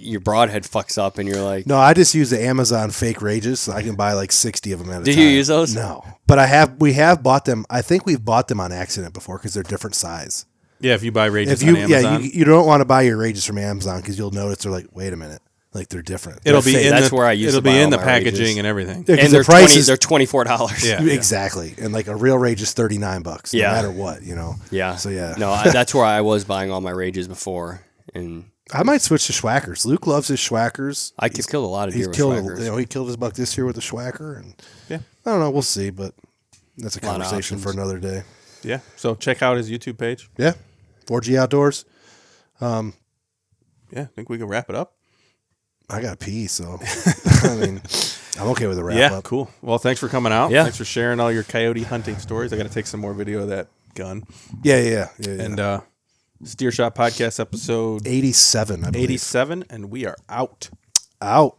your broadhead fucks up, and you're like, No, I just use the Amazon fake rages, so I can buy like 60 of them at a Did time. you use those? No, but we have bought them. I think we've bought them on accident before because they're different size. Yeah, if you buy rages If you on Amazon, you don't want to buy your rages from Amazon because you'll notice they're like, wait a minute, like they're different. it'll be in that's the, where I used it'll to buy be in all the my packaging rages. and everything. Yeah, 'cause And the they're price is they're $24. Yeah. exactly, and like a real rage is $39, no Yeah. matter what, you know. Yeah. So yeah, No, that's where I was buying all my rages before, and I might switch to Schwackers. Luke loves his Schwackers. I could kill a lot of deer He's with killed, Schwackers. he killed his buck this year with a Schwacker, and Yeah. I don't know. We'll see, but that's a lot of conversation for options. another day. Yeah. So check out his YouTube page. Yeah, 4G Outdoors. Yeah, I think we can wrap it up. I got to pee, so I mean, I'm okay with a wrap Yeah, up. cool. Well, thanks for coming out. Yeah. Thanks for sharing all your coyote hunting stories. I got to take some more video of that gun. Yeah. And Steer Shot Podcast episode 87, I believe. 87, and we are out. Out.